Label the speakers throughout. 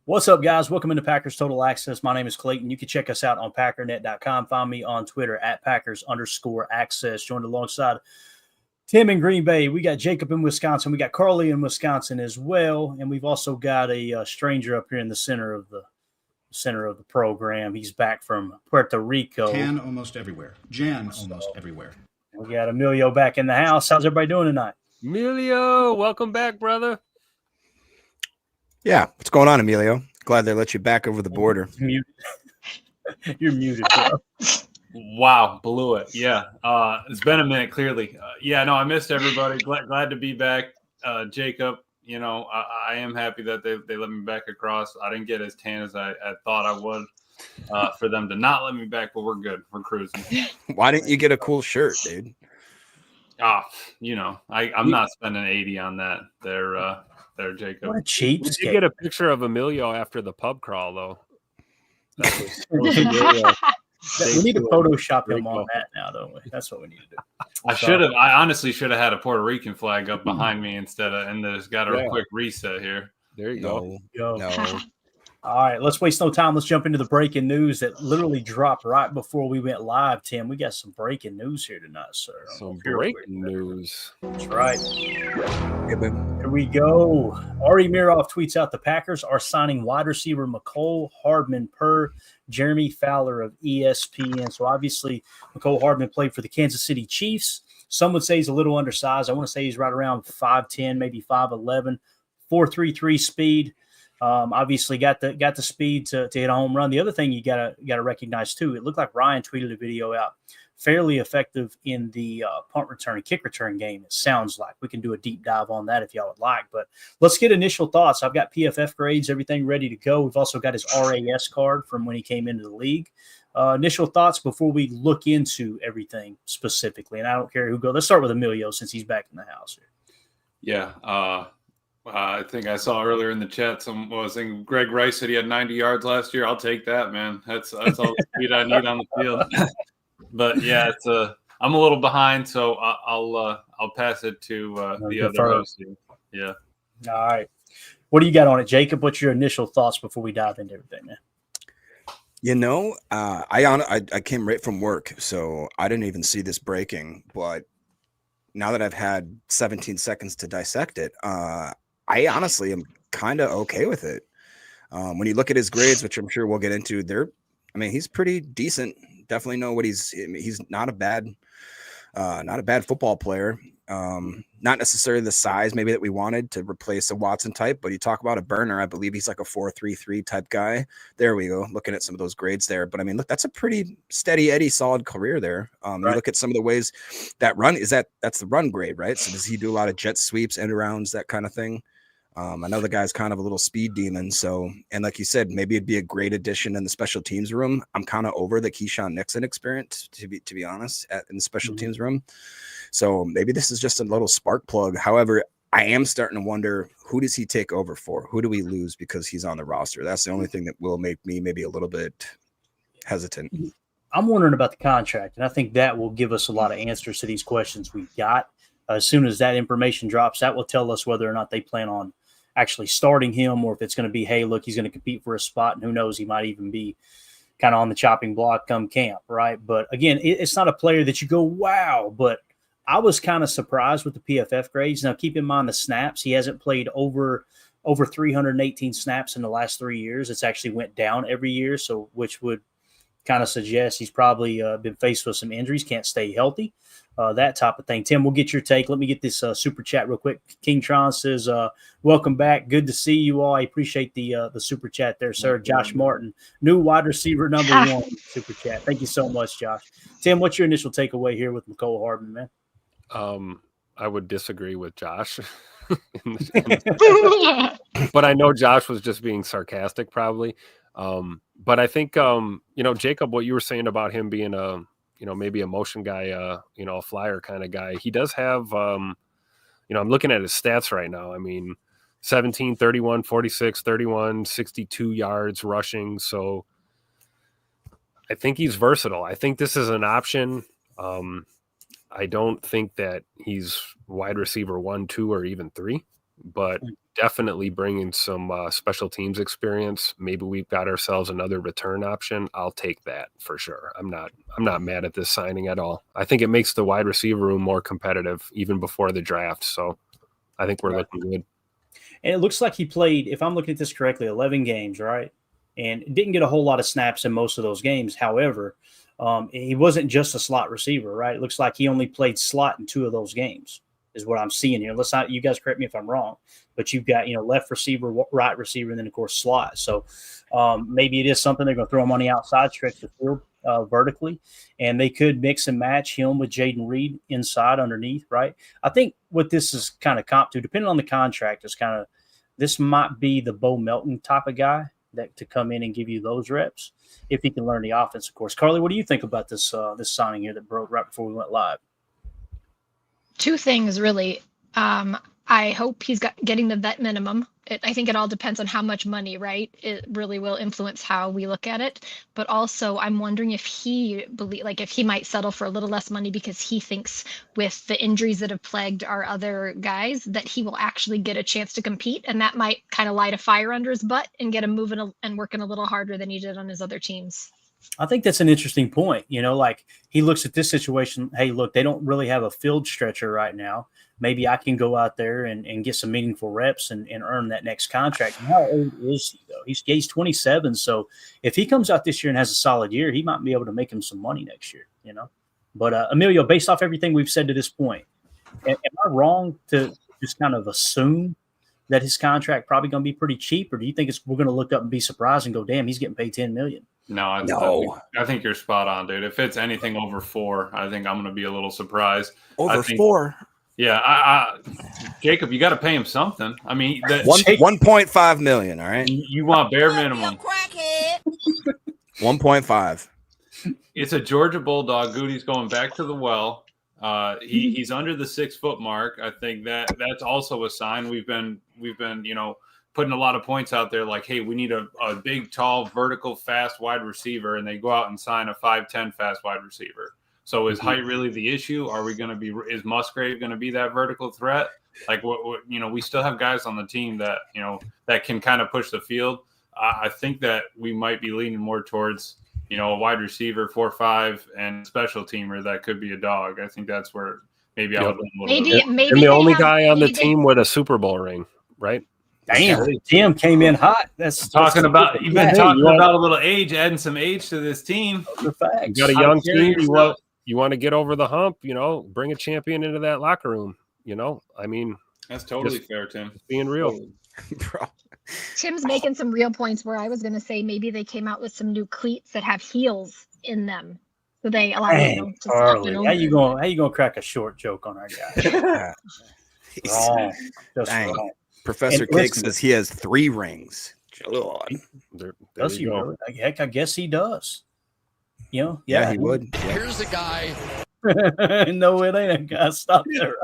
Speaker 1: What's up, guys? Welcome into Packers Total Access. My name is Clayton. You can check us out on packernet.com. Find me on Twitter at Packers_access. Joined alongside Tim in Green Bay. We got Jacob in Wisconsin. We got Carly in Wisconsin as well. And we've also got a stranger up here in the center of the program. He's back from Puerto Rico.
Speaker 2: Jan almost everywhere.
Speaker 1: We got Emilio back in the house. How's everybody doing tonight?
Speaker 3: Emilio, welcome back, brother.
Speaker 4: Yeah, what's going on, Emilio? Glad they let you back over the border.
Speaker 1: You're muted, bro.
Speaker 5: Wow, blew it. Yeah, it's been a minute, clearly. I missed everybody. Glad to be back. Jacob, I am happy that they let me back across. I didn't get as tan as I thought I would for them to not let me back, but we're good. We're cruising.
Speaker 4: Why didn't you get a cool shirt, dude?
Speaker 5: I'm not spending 80 on that. There, Jacob.
Speaker 1: What a cheapskate.
Speaker 3: We did get a picture of Emilio after the pub crawl, though.
Speaker 1: We need to Photoshop him on that now, don't we? That's what we need to do.
Speaker 5: I honestly should have had a Puerto Rican flag up behind me instead of, and there's got a quick reset here.
Speaker 3: There you go.
Speaker 4: No.
Speaker 1: All right, let's waste no time. Let's jump into the breaking news that literally dropped right before we went live, Tim. We got some breaking news here tonight, sir.
Speaker 3: Some breaking news.
Speaker 1: That's right. Here we go. Ari Miroff tweets out the Packers are signing wide receiver Mecole Hardman per Jeremy Fowler of ESPN. So obviously, Mecole Hardman played for the Kansas City Chiefs. Some would say he's a little undersized. I want to say he's right around 5'10", maybe 5'11", 4.33 speed. Obviously got the speed to hit a home run. The other thing you gotta recognize too, it looked like Ryan tweeted a video out, fairly effective in the punt return and kick return game. It sounds like we can do a deep dive on that if y'all would like. But let's get initial thoughts. I've got PFF grades, everything ready to go. We've also got his RAS card from when he came into the league. Initial thoughts before we look into everything specifically, and I don't care who goes. Let's start with Emilio since he's back in the house here.
Speaker 5: Yeah. I think I saw earlier in the chat Greg Rice said he had 90 yards last year. I'll take that, man. That's all the speed I need on the field. But yeah, I'm a little behind, so I'll pass it to the other host. Yeah.
Speaker 1: All right. What do you got on it, Jacob? What's your initial thoughts before we dive into everything, man?
Speaker 4: I came right from work, so I didn't even see this breaking. But now that I've had 17 seconds to dissect it, I honestly am kind of okay with it. When you look at his grades, which I'm sure we'll get into, he's pretty decent. Definitely know what he's not a bad football player. Not necessarily the size maybe that we wanted to replace a Watson type, but you talk about a burner. I believe he's like a 4.33 type guy. There we go. Looking at some of those grades there, but look, that's a pretty steady Eddie solid career there. You look at some of the ways that that's the run grade, right? So does he do a lot of jet sweeps, end arounds, that kind of thing? I know the guy's kind of a little speed demon. So, and like you said, maybe it'd be a great addition in the special teams room. I'm kind of over the Keyshawn Nixon experience, to be honest, in the special teams room. So maybe this is just a little spark plug. However, I am starting to wonder, who does he take over for? Who do we lose because he's on the roster? That's the only thing that will make me maybe a little bit hesitant.
Speaker 1: I'm wondering about the contract, and I think that will give us a lot of answers to these questions we've got. As soon as that information drops, that will tell us whether or not they plan on actually starting him, or if it's going to be, hey, look, he's going to compete for a spot, and who knows, he might even be kind of on the chopping block come camp, right? But again, it's not a player that you go, wow, but I was kind of surprised with the PFF grades. Now, keep in mind the snaps. He hasn't played over 318 snaps in the last 3 years. It's actually went down every year, so which would kind of suggest he's probably been faced with some injuries, can't stay healthy, that type of thing. Tim, we'll get your take. Let me get this super chat real quick. King Tron says, welcome back. Good to see you all. I appreciate the super chat there, sir. Josh Martin, new wide receiver number 1 super chat. Thank you so much, Josh. Tim, what's your initial takeaway here with Mecole Hardman, man?
Speaker 3: I would disagree with Josh. But I know Josh was just being sarcastic probably. But I think, Jacob, what you were saying about him being maybe a motion guy, a flyer kind of guy, he does have, I'm looking at his stats right now. 17, 31, 46, 31, 62 yards rushing. So I think he's versatile. I think this is an option. I don't think that he's wide receiver 1, 2, or even 3. but definitely bringing some special teams experience. Maybe we've got ourselves another return option. I'll take that for sure. I'm not mad at this signing at all. I think it makes the wide receiver room more competitive even before the draft. So I think we're looking good.
Speaker 1: And it looks like he played, if I'm looking at this correctly, 11 games, right? And didn't get a whole lot of snaps in most of those games. However, he wasn't just a slot receiver, right? It looks like he only played slot in 2 of those games, is what I'm seeing here. Let's not, you guys correct me if I'm wrong, but you've got, left receiver, right receiver, and then of course slot. So maybe it is something they're going to throw him on the outside, stretch the field vertically, and they could mix and match him with Jaden Reed inside underneath, right? I think what this is kind of comp to, depending on the contract, is kind of, this might be the Bo Melton type of guy that to come in and give you those reps if he can learn the offense, of course. Carly, what do you think about this this signing here that broke right before we went live?
Speaker 2: 2 things, really. I hope he's getting the vet minimum. I think it all depends on how much money, right? It really will influence how we look at it. But also, I'm wondering if he if he might settle for a little less money because he thinks with the injuries that have plagued our other guys that he will actually get a chance to compete, and that might kind of light a fire under his butt and get him moving and working a little harder than he did on his other teams.
Speaker 1: I think that's an interesting point. Like he looks at this situation. Hey, look, they don't really have a field stretcher right now. Maybe I can go out there and get some meaningful reps and earn that next contract. And how old is he, though? He's 27. So if he comes out this year and has a solid year, he might be able to make him some money next year, But Emilio, based off everything we've said to this point, am I wrong to just kind of assume that his contract probably going to be pretty cheap? Or do you think we're going to look up and be surprised and go, damn, he's getting paid $10 million?
Speaker 5: No, I think you're spot on, dude. If it's anything over 4, I think I'm going to be a little surprised.
Speaker 4: Over 4?
Speaker 5: Yeah, Jacob, you got to pay him something. I mean,
Speaker 4: 1.5 million. All right,
Speaker 5: you want bare minimum.
Speaker 4: 1.5.
Speaker 5: It's a Georgia Bulldog. Goody's going back to the well. He's under the 6-foot mark. I think that's also a sign. We've been putting a lot of points out there like, hey, we need a big, tall, vertical, fast wide receiver, and they go out and sign a 5'10" fast wide receiver. So is height really the issue? Is Musgrave going to be that vertical threat? Like what we still have guys on the team that, that can kind of push the field. I think that we might be leaning more towards, a wide receiver 4-5 and special teamer that could be a dog. I think that's where maybe I would lean a little bit.
Speaker 2: Maybe
Speaker 3: and the only guy on the team with a Super Bowl ring, right?
Speaker 1: Damn, Tim came in hot.
Speaker 5: You've been talking about a little age, adding some age to this team.
Speaker 3: You got a young team. You want to get over the hump, bring a champion into that locker room, I mean,
Speaker 5: that's totally fair, Tim.
Speaker 3: Being real.
Speaker 4: Bro.
Speaker 2: Tim's making some real points where I was going to say maybe they came out with some new cleats that have heels in them. So they allow you to
Speaker 1: Carly, how you gonna crack a short joke on our guy? Wrong. Just wrong.
Speaker 4: Professor Cake says he has 3 rings.
Speaker 1: Does he really? Heck, I guess he does. Yeah,
Speaker 4: he would. Yeah.
Speaker 6: Here's the guy.
Speaker 1: No, it ain't a guy. Stop there.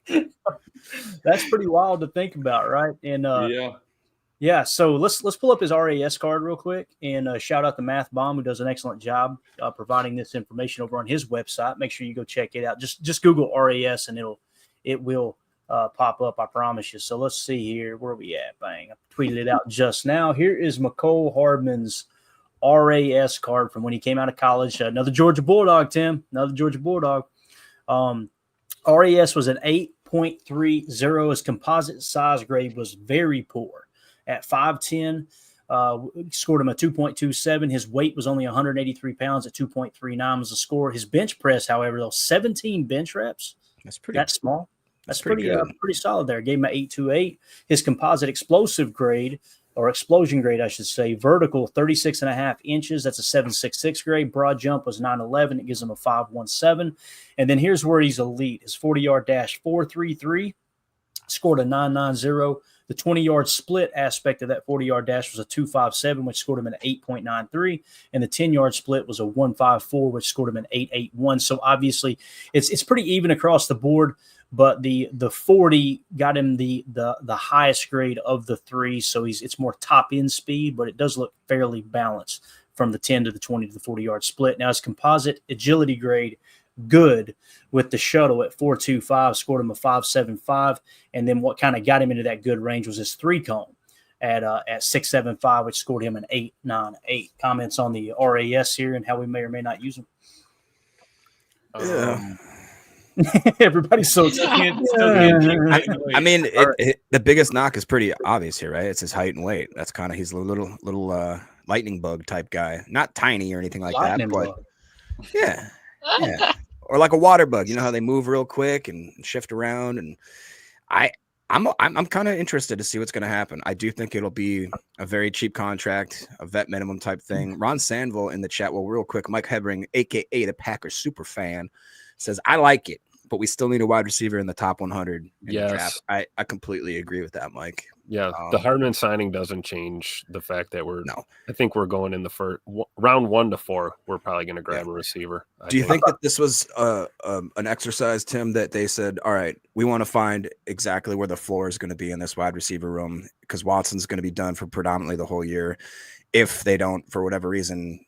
Speaker 1: Right? That's pretty wild to think about, right? And yeah. So let's pull up his RAS card real quick and shout out to Math Bomb, who does an excellent job providing this information over on his website. Make sure you go check it out. Just Google RAS and it will pop up. I promise you. So let's see here. Where are we at? Bang! I tweeted it out just now. Here is Mecole Hardman's RAS card from when he came out of college. Another Georgia Bulldog, Tim. Another Georgia Bulldog. RAS was an 8.30. His composite size grade was very poor. At 5'10", scored him a 2.27. His weight was only 183 pounds at 2.39 was the score. His bench press, however, though, 17 bench reps. That's small. That's pretty solid there. Gave him an 8.28. His composite explosive grade, or explosion grade, I should say, vertical 36.5 inches. That's a 7.66 grade. Broad jump was 9.11. It gives him a 5.17. And then here's where he's elite. His 40-yard dash 4.33, scored a 9.90. The 20-yard split aspect of that 40-yard dash was a 2.57, which scored him an 8.93. And the 10-yard split was a 1.54, which scored him an 8.81. So obviously it's pretty even across the board. But the 40 got him the highest grade of the 3, so it's more top end speed, but it does look fairly balanced from the 10 to the 20 to the 40-yard split. Now his composite agility grade good with the shuttle at 4.25, scored him a 5.75. And then what kind of got him into that good range was his 3-cone at 6.75, which scored him an 8.98. Comments on the RAS here and how we may or may not use them. Everybody's so
Speaker 4: I mean, the biggest knock is pretty obvious here, right? It's his height and weight. That's kind of, he's a little lightning bug type guy. Not tiny or anything like
Speaker 1: lightning
Speaker 4: that, but
Speaker 1: bug.
Speaker 4: yeah. Or like a water bug. You know how they move real quick and shift around. And I'm kind of interested to see what's going to happen. I do think it'll be a very cheap contract, a vet minimum type thing. Ron Sandville in the chat, well, real quick, Mike Hebring, aka the Packers super fan, says, I like it, but we still need a wide receiver in the top 100 in the draft. I completely agree with that, Mike.
Speaker 3: Yeah, the Harmon signing doesn't change the fact that I think we're going in the first round 1 to 4. We're probably going to grab a receiver.
Speaker 4: Do you think that this was an exercise, Tim, that they said, all right, we want to find exactly where the floor is going to be in this wide receiver room because Watson's going to be done for predominantly the whole year. If they don't, for whatever reason,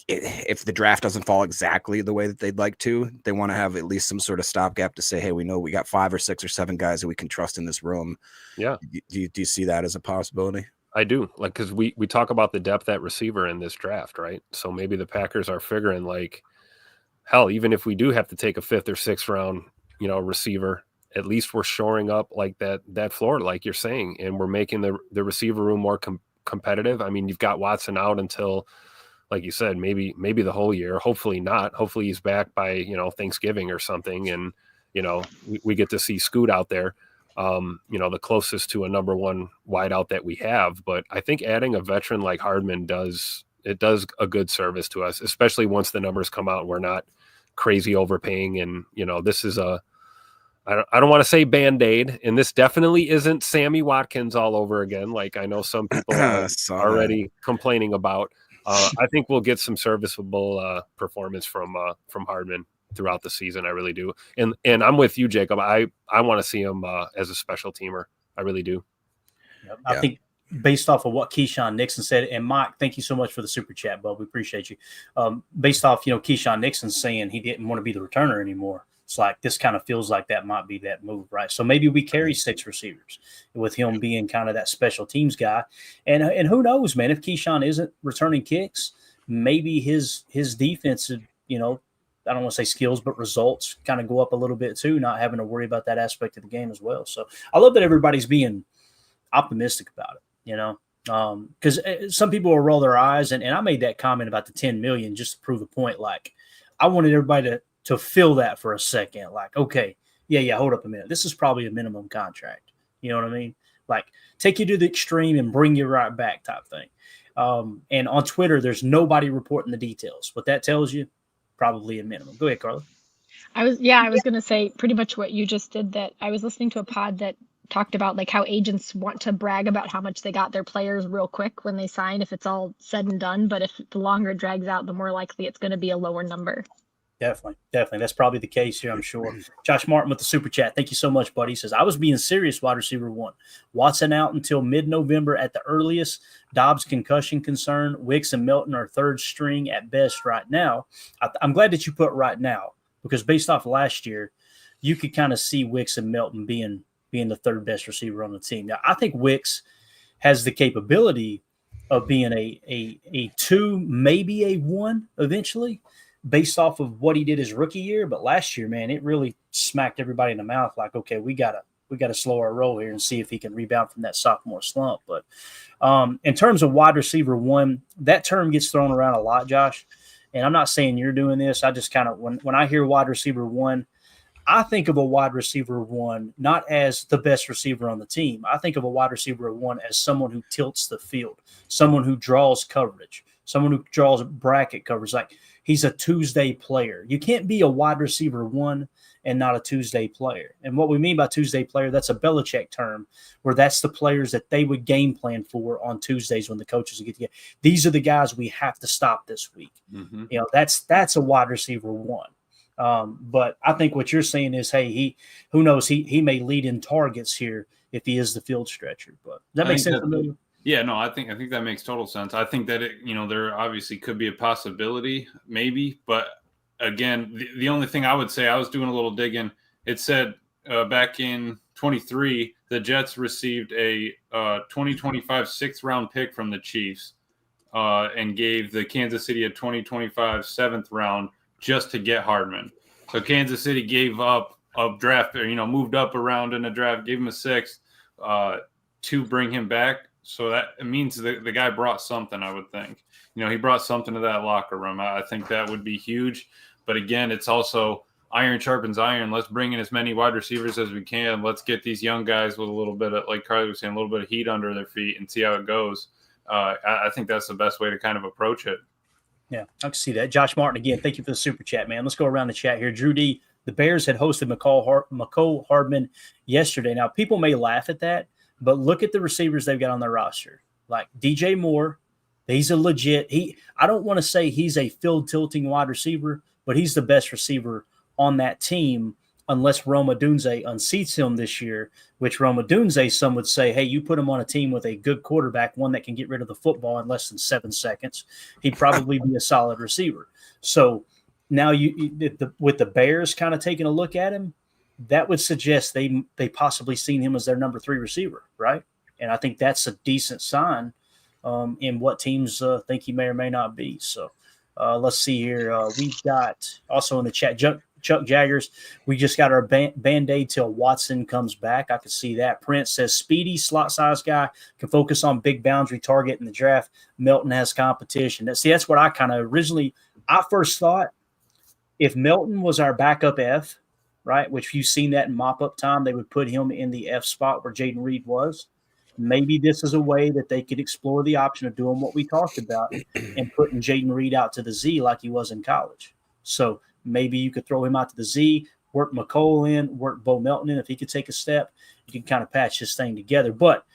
Speaker 4: if the draft doesn't fall exactly the way that they'd like to, they want to have at least some sort of stopgap to say, hey, we know we got 5 or 6 or 7 guys that we can trust in this room.
Speaker 3: Yeah.
Speaker 4: Do you see that as a possibility?
Speaker 3: I do. Like, because we talk about the depth at receiver in this draft, right? So maybe the Packers are figuring, like, hell, even if we do have to take a 5th or 6th round, receiver, at least we're shoring up like that floor, like you're saying, and we're making the receiver room more competitive. I mean, you've got Watson out until, like you said, maybe the whole year. Hopefully not. Hopefully he's back by, Thanksgiving or something. And, we get to see Scoot out there, the closest to a number 1 wideout that we have. But I think adding a veteran like Hardman does a good service to us, especially once the numbers come out and we're not crazy overpaying. And, this is I don't want to say Band-Aid, and this definitely isn't Sammy Watkins all over again. Like I know some people are already complaining about. I think we'll get some serviceable performance from Hardman throughout the season. I really do. And I'm with you, Jacob. I want to see him as a special teamer. I really do.
Speaker 1: Yep. I think based off of what Keyshawn Nixon said, and Mike, thank you so much for the super chat, bub. We appreciate you. Based off, Keyshawn Nixon saying he didn't want to be the returner anymore. It's like this kind of feels like that might be that move, right? So maybe we carry 6 receivers with him being kind of that special teams guy. And who knows, man, if Keyshawn isn't returning kicks, maybe his defensive, I don't want to say skills, but results kind of go up a little bit too, not having to worry about that aspect of the game as well. So I love that everybody's being optimistic about it, because some people will roll their eyes. And I made that comment about the 10 million just to prove a point. Like I wanted everybody to feel that for a second, like, okay, hold up a minute. This is probably a minimum contract. You know what I mean? Like take you to the extreme and bring you right back type thing. And on Twitter, there's nobody reporting the details. What that tells you, probably a minimum. Go ahead, Carla.
Speaker 2: I was going to say pretty much what you just did. That I was listening to a pod that talked about like how agents want to brag about how much they got their players real quick when they sign, if it's all said and done. But if the longer it drags out, the more likely it's going to be a lower number.
Speaker 1: Definitely. That's probably the case here, I'm sure. Josh Martin with the super chat. Thank you so much, buddy. He says, I was being serious, wide receiver 1. Watson out until mid-November at the earliest. Dobbs concussion concern. Wicks and Melton are 3rd string at best right now. I'm glad that you put right now, because based off last year, you could kind of see Wicks and Melton being the 3rd best receiver on the team. Now, I think Wicks has the capability of being a 2, maybe a 1 eventually, based off of what he did his rookie year. But last year, man, it really smacked everybody in the mouth. Like, okay, we gotta slow our roll here and see if he can rebound from that sophomore slump. But in terms of wide receiver 1, that term gets thrown around a lot, Josh. And I'm not saying you're doing this. I just kind of, when I hear wide receiver 1, I think of a wide receiver 1 not as the best receiver on the team. I think of a wide receiver 1 as someone who tilts the field, someone who draws coverage, someone who draws bracket coverage. Like, he's a Tuesday player. You can't be a wide receiver 1 and not a Tuesday player. And what we mean by Tuesday player, that's a Belichick term, where that's the players that they would game plan for on Tuesdays when the coaches get together. These are the guys we have to stop this week. Mm-hmm. That's a wide receiver 1. But I think what you're saying is, hey, who knows? He may lead in targets here if he is the field stretcher. But does that make sense to you?
Speaker 5: Yeah, no, I think that makes total sense. I think that there obviously could be a possibility, maybe, but again, the only thing I would say, I was doing a little digging. It said back in 23, the Jets received a 2025 sixth round pick from the Chiefs and gave the Kansas City a 2025 seventh round just to get Hardman. So Kansas City gave up a draft, moved up around in the draft, gave him a sixth to bring him back. So that means the guy brought something, I would think. He brought something to that locker room. I think that would be huge. But again, it's also iron sharpens iron. Let's bring in as many wide receivers as we can. Let's get these young guys with a little bit of, like Carly was saying, a little bit of heat under their feet and see how it goes. I think that's the best way to kind of approach it.
Speaker 1: Yeah, I can see that. Josh Martin, again, thank you for the super chat, man. Let's go around the chat here. Drew D, the Bears had hosted Mecole Hardman yesterday. Now, people may laugh at that, but look at the receivers they've got on their roster. Like DJ Moore, he's a legit – I don't want to say he's a field-tilting wide receiver, but he's the best receiver on that team unless Rome Odunze unseats him this year, which Rome Odunze, some would say, hey, you put him on a team with a good quarterback, one that can get rid of the football in less than 7 seconds, he'd probably be a solid receiver. So now with the Bears kind of taking a look at him, that would suggest they possibly seen him as their number 3 receiver, right? And I think that's a decent sign in what teams think he may or may not be. So let's see here. We've got also in the chat, Chuck Jaggers, we just got our Band-Aid till Watson comes back. I could see that. Prince says speedy slot size guy can focus on big boundary target in the draft. Melton has competition. That's what I kind of originally – I first thought if Melton was our backup F, right, which you've seen that in mop-up time, they would put him in the F spot where Jaden Reed was. Maybe this is a way that they could explore the option of doing what we talked about and putting Jaden Reed out to the Z like he was in college. So maybe you could throw him out to the Z, work Mecole in, work Bo Melton in. If he could take a step, you can kind of patch this thing together. But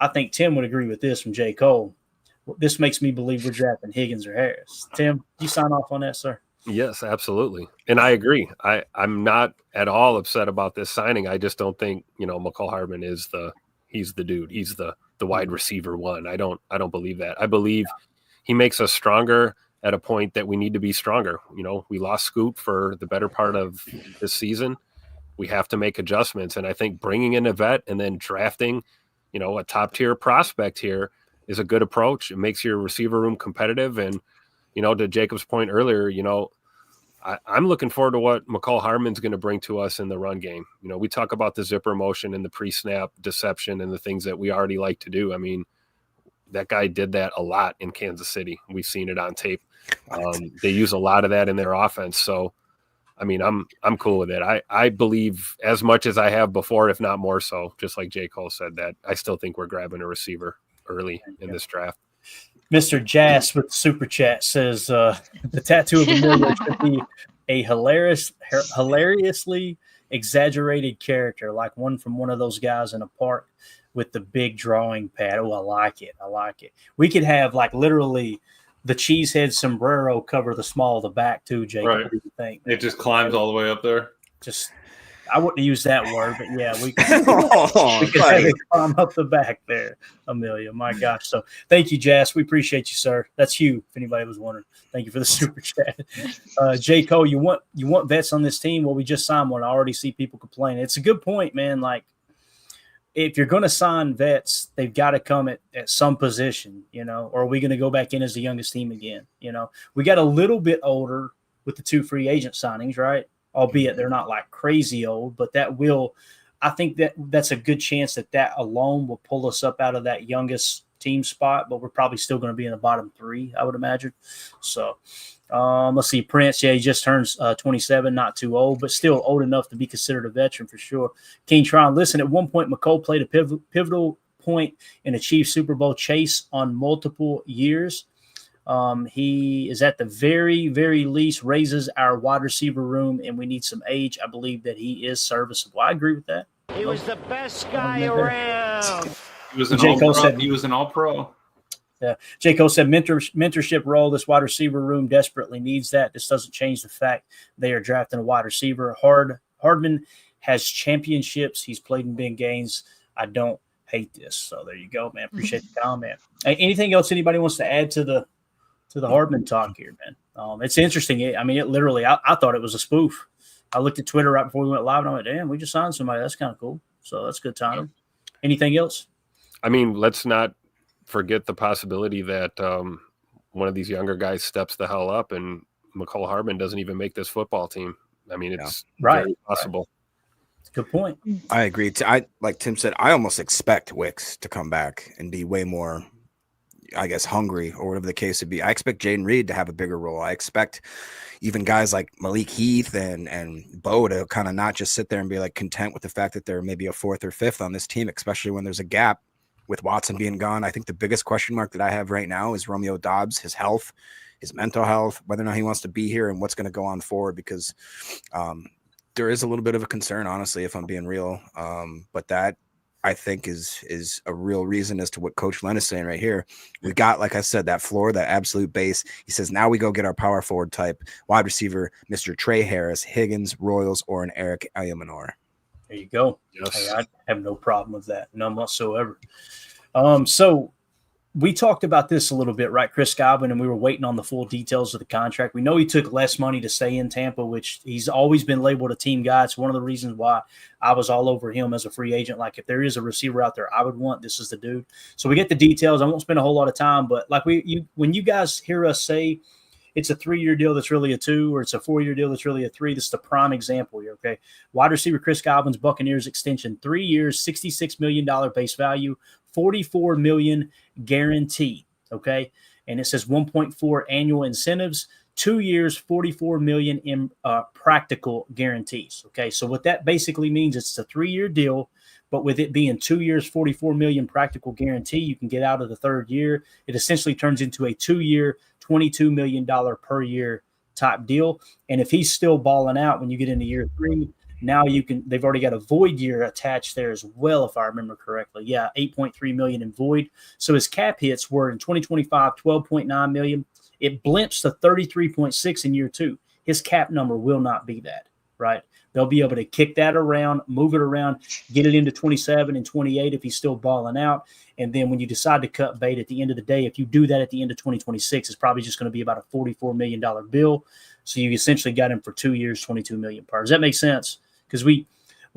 Speaker 1: I think Tim would agree with this from J. Cole. This makes me believe we're drafting Higgins or Harris. Tim, you sign off on that, sir?
Speaker 3: Yes, absolutely. And I agree. I'm not at all upset about this signing. I just don't think, Mecole Hardman he's the dude. He's the wide receiver one. I don't believe that. I believe he makes us stronger at a point that we need to be stronger. We lost Scoop for the better part of this season. We have to make adjustments. And I think bringing in a vet and then drafting, a top tier prospect here is a good approach. It makes your receiver room competitive. And, to Jacob's point earlier, I'm looking forward to what Mecole Hardman's going to bring to us in the run game. We talk about the zipper motion and the pre-snap deception and the things that we already like to do. I mean, that guy did that a lot in Kansas City. We've seen it on tape. They use a lot of that in their offense. So, I mean, I'm cool with it. I believe as much as I have before, if not more so, just like J. Cole said, that I still think we're grabbing a receiver early in this draft.
Speaker 1: Mr. Jass with Super Chat says the tattoo of Amelia should be a hilariously exaggerated character, like one from one of those guys in a park with the big drawing pad. Oh, I like it. We could have like literally the cheesehead sombrero cover the small of the back too, Jake.
Speaker 5: Right.
Speaker 1: What do you think?
Speaker 5: It just climbs all the way up there.
Speaker 1: I wouldn't use that word, but yeah, we could have it climb up the back there, Amelia. My gosh. So thank you, Jass. We appreciate you, sir. That's you, if anybody was wondering. Thank you for the super chat. J. Cole, you want vets on this team? Well, we just signed one. I already see people complaining. It's a good point, man. Like, if you're going to sign vets, they've got to come at some position, or are we going to go back in as the youngest team again? We got a little bit older with the 2 free agent signings, right? Albeit they're not like crazy old, but I think that's a good chance that alone will pull us up out of that youngest team spot, but we're probably still going to be in the bottom 3, I would imagine. So let's see. Prince, he just turns 27, not too old, but still old enough to be considered a veteran for sure. King Tron, listen, at one point, Mecole played a pivotal point in a Chiefs Super Bowl chase on multiple years. He is at the very, very least raises our wide receiver room, and we need some age. I believe that he is serviceable. I agree with that.
Speaker 6: He was the best guy around.
Speaker 5: He was an all-pro.
Speaker 1: Yeah. J. Cole said mentorship role. This wide receiver room desperately needs that. This doesn't change the fact they are drafting a wide receiver. Hardman has championships. He's played in big games. I don't hate this. So there you go, man. Appreciate the comment. Anything else anybody wants to add to the Hardman talk here, man? It's interesting. It literally, I thought it was a spoof. I looked at Twitter right before we went live, and I went, damn, we just signed somebody. That's kind of cool. So that's good timing. Anything else?
Speaker 3: I mean, let's not forget the possibility that one of these younger guys steps the hell up and Mecole Hardman doesn't even make this football team. I mean, it's very possible.
Speaker 1: Right. Good point.
Speaker 4: I agree. Like Tim said, I almost expect Wicks to come back and be way more, I guess, hungry or whatever the case would be. I expect Jaden Reed to have a bigger role. I expect even guys like Malik Heath and Bo to kind of not just sit there and be like content with the fact that they're maybe a fourth or fifth on this team, especially when there's a gap with Watson being gone. I think the biggest question mark that I have right now is Romeo Doubs, his health, his mental health, whether or not he wants to be here and what's going to go on forward, because there is a little bit of a concern, honestly, if I'm being real. But that, I think, is a real reason as to what Coach Len is saying right here. We got, like I said, that floor, that absolute base. He says, now we go get our power forward type wide receiver, Mr. Trey Harris, Higgins, Royals, or an Eric Ayamanor.
Speaker 1: There you go.
Speaker 3: Yes.
Speaker 1: Hey, I have no problem with that. None whatsoever. So we talked about this a little bit, right, Chris Godwin, and we were waiting on the full details of the contract. We know he took less money to stay in Tampa, which he's always been labeled a team guy. It's one of the reasons why I was all over him as a free agent. Like, if there is a receiver out there I would want, this is the dude. So we get the details. I won't spend a whole lot of time, but like when you guys hear us say it's a 3-year deal that's really a 2, or it's a 4-year deal that's really a 3, this is the prime example here, okay? Wide receiver Chris Godwin's Buccaneers extension, 3 years, $66 million base value, $44 million guaranteed, okay? And it says 1.4 annual incentives, 2 years, $44 million in practical guarantees, okay? So what that basically means, it's a 3-year deal, but with it being 2 years, $44 million practical guarantee, you can get out of the third year. It essentially turns into a 2-year, $22 million per year type deal. And if he's still balling out when you get into year 3, now they've already got a void year attached there as well, if I remember correctly. Yeah, $8.3 million in void. So his cap hits were in 2025, $12.9 million. It blimps to 33.6 in year 2. His cap number will not be that, right? They'll be able to kick that around, move it around, get it into 27 and 28 if he's still balling out. And then when you decide to cut bait at the end of the day, if you do that at the end of 2026, it's probably just going to be about a $44 million bill. So you essentially got him for 2 years, $22 million per. Does that make sense? Because we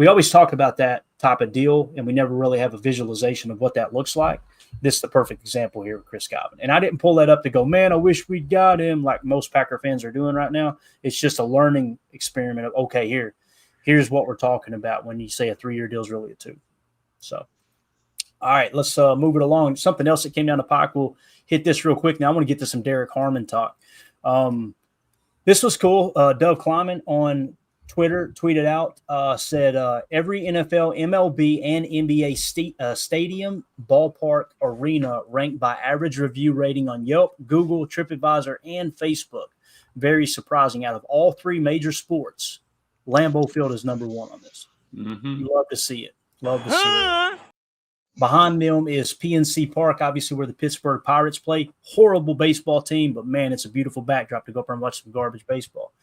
Speaker 1: always talk about that type of deal, and we never really have a visualization of what that looks like. This is the perfect example here with Chris Godwin. And I didn't pull that up to go, man, I wish we'd got him, like most Packer fans are doing right now. It's just a learning experiment of, okay, here's what we're talking about when you say a 3-year deal is really a 2. So, all right, let's move it along. Something else that came down the pike, we'll hit this real quick. Now I want to get to some Derek Harmon talk. This was cool. Doug Kleiman on Twitter tweeted out, said every NFL, MLB, and NBA stadium, ballpark, arena ranked by average review rating on Yelp, Google, TripAdvisor, and Facebook. Very surprising. Out of all 3 major sports, Lambeau Field is number 1 on this.
Speaker 5: Mm-hmm.
Speaker 1: Love to see it. Love to see it. Behind them is PNC Park, obviously where the Pittsburgh Pirates play. Horrible baseball team, but man, it's a beautiful backdrop to go up there and watch some garbage baseball.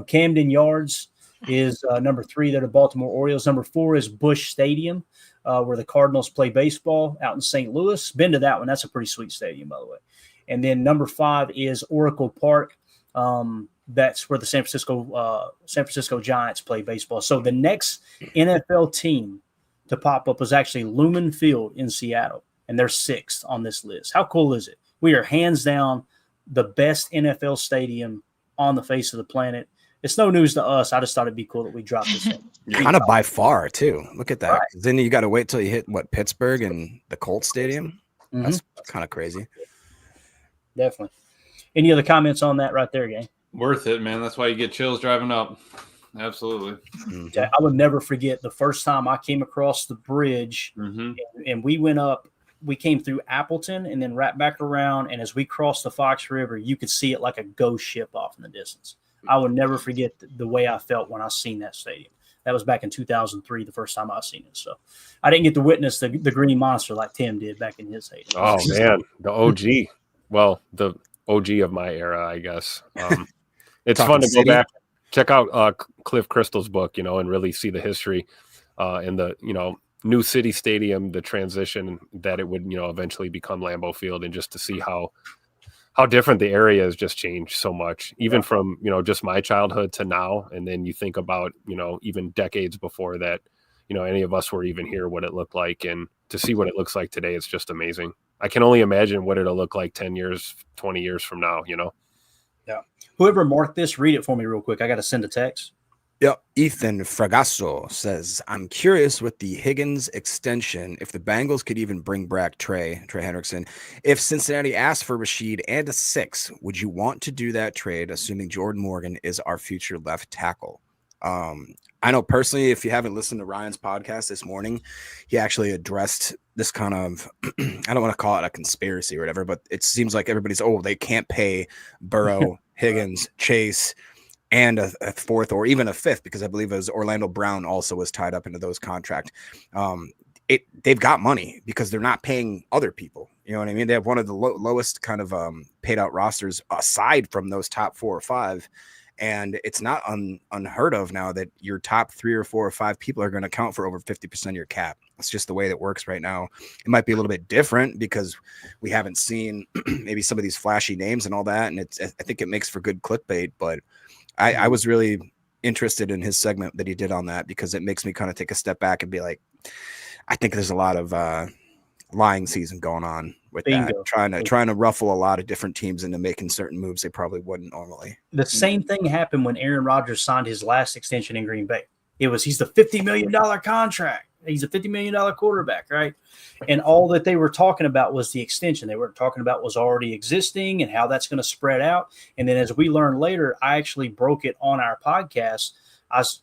Speaker 1: Camden Yards is number 3 there, the Baltimore Orioles. Number 4 is Busch Stadium, where the Cardinals play baseball out in St. Louis. Been to that one. That's a pretty sweet stadium, by the way. And then number 5 is Oracle Park. That's where the San Francisco Giants play baseball. So the next NFL team to pop up was actually Lumen Field in Seattle, and they're 6th on this list. How cool is it? We are hands down the best NFL stadium on the face of the planet. It's no news to us. I just thought it'd be cool that we dropped this in.
Speaker 4: Kind of by far, too. Look at that.
Speaker 1: Right.
Speaker 4: Then you got to wait till you hit, Pittsburgh and the Colts Stadium? Mm-hmm. That's kind of crazy.
Speaker 1: Definitely. Any other comments on that right there, gang?
Speaker 5: Worth it, man. That's why you get chills driving up. Absolutely.
Speaker 1: Mm-hmm. I would never forget the first time I came across the bridge, and we went up. We came through Appleton and then wrapped back around, and as we crossed the Fox River, you could see it like a ghost ship off in the distance. I would never forget the way I felt when I seen that stadium. That was back in 2003, the first time I seen it. So I didn't get to witness the Green Monster like Tim did back in his heyday.
Speaker 3: Oh, man, the OG. Well, the OG of my era, I guess. It's fun to go back, check out Cliff Crystal's book, and really see the history and the, new city stadium, the transition that it would, eventually become Lambeau Field, and just to see how how different the area has just changed so much, even from, just my childhood to now. And then you think about, even decades before that, any of us were even here, what it looked like. And to see what it looks like today, it's just amazing. I can only imagine what it'll look like 10 years, 20 years from now,
Speaker 1: Yeah. Whoever marked this, read it for me real quick. I got to send a text.
Speaker 4: Yep. Ethan Fragasso says, I'm curious with the Higgins extension, if the Bengals could even bring back Trey Hendrickson. If Cincinnati asked for Rashid and a 6, would you want to do that trade, assuming Jordan Morgan is our future left tackle? I know personally, if you haven't listened to Ryan's podcast this morning, he actually addressed this kind of, I don't want to call it a conspiracy or whatever, but it seems like everybody's, they can't pay Burrow, Higgins, Chase, and a 4th or even a 5th, because I believe it was Orlando Brown also was tied up into those contracts. They've got money because they're not paying other people. You know what I mean? They have one of the lowest kind of paid out rosters aside from those top 4 or 5. And it's not unheard of now that your top 3 or 4 or 5 people are going to count for over 50% of your cap. That's just the way that works right now. It might be a little bit different because we haven't seen maybe some of these flashy names and all that. And I think it makes for good clickbait, but I was really interested in his segment that he did on that because it makes me kind of take a step back and be like, I think there's a lot of lying season going on with that, trying to ruffle a lot of different teams into making certain moves they probably wouldn't normally.
Speaker 1: The same thing happened when Aaron Rodgers signed his last extension in Green Bay. He's the $50 million contract. He's a $50 million quarterback, right? And all that they were talking about was the extension. They weren't talking about was already existing and how that's going to spread out. And then as we learned later, I actually broke it on our podcast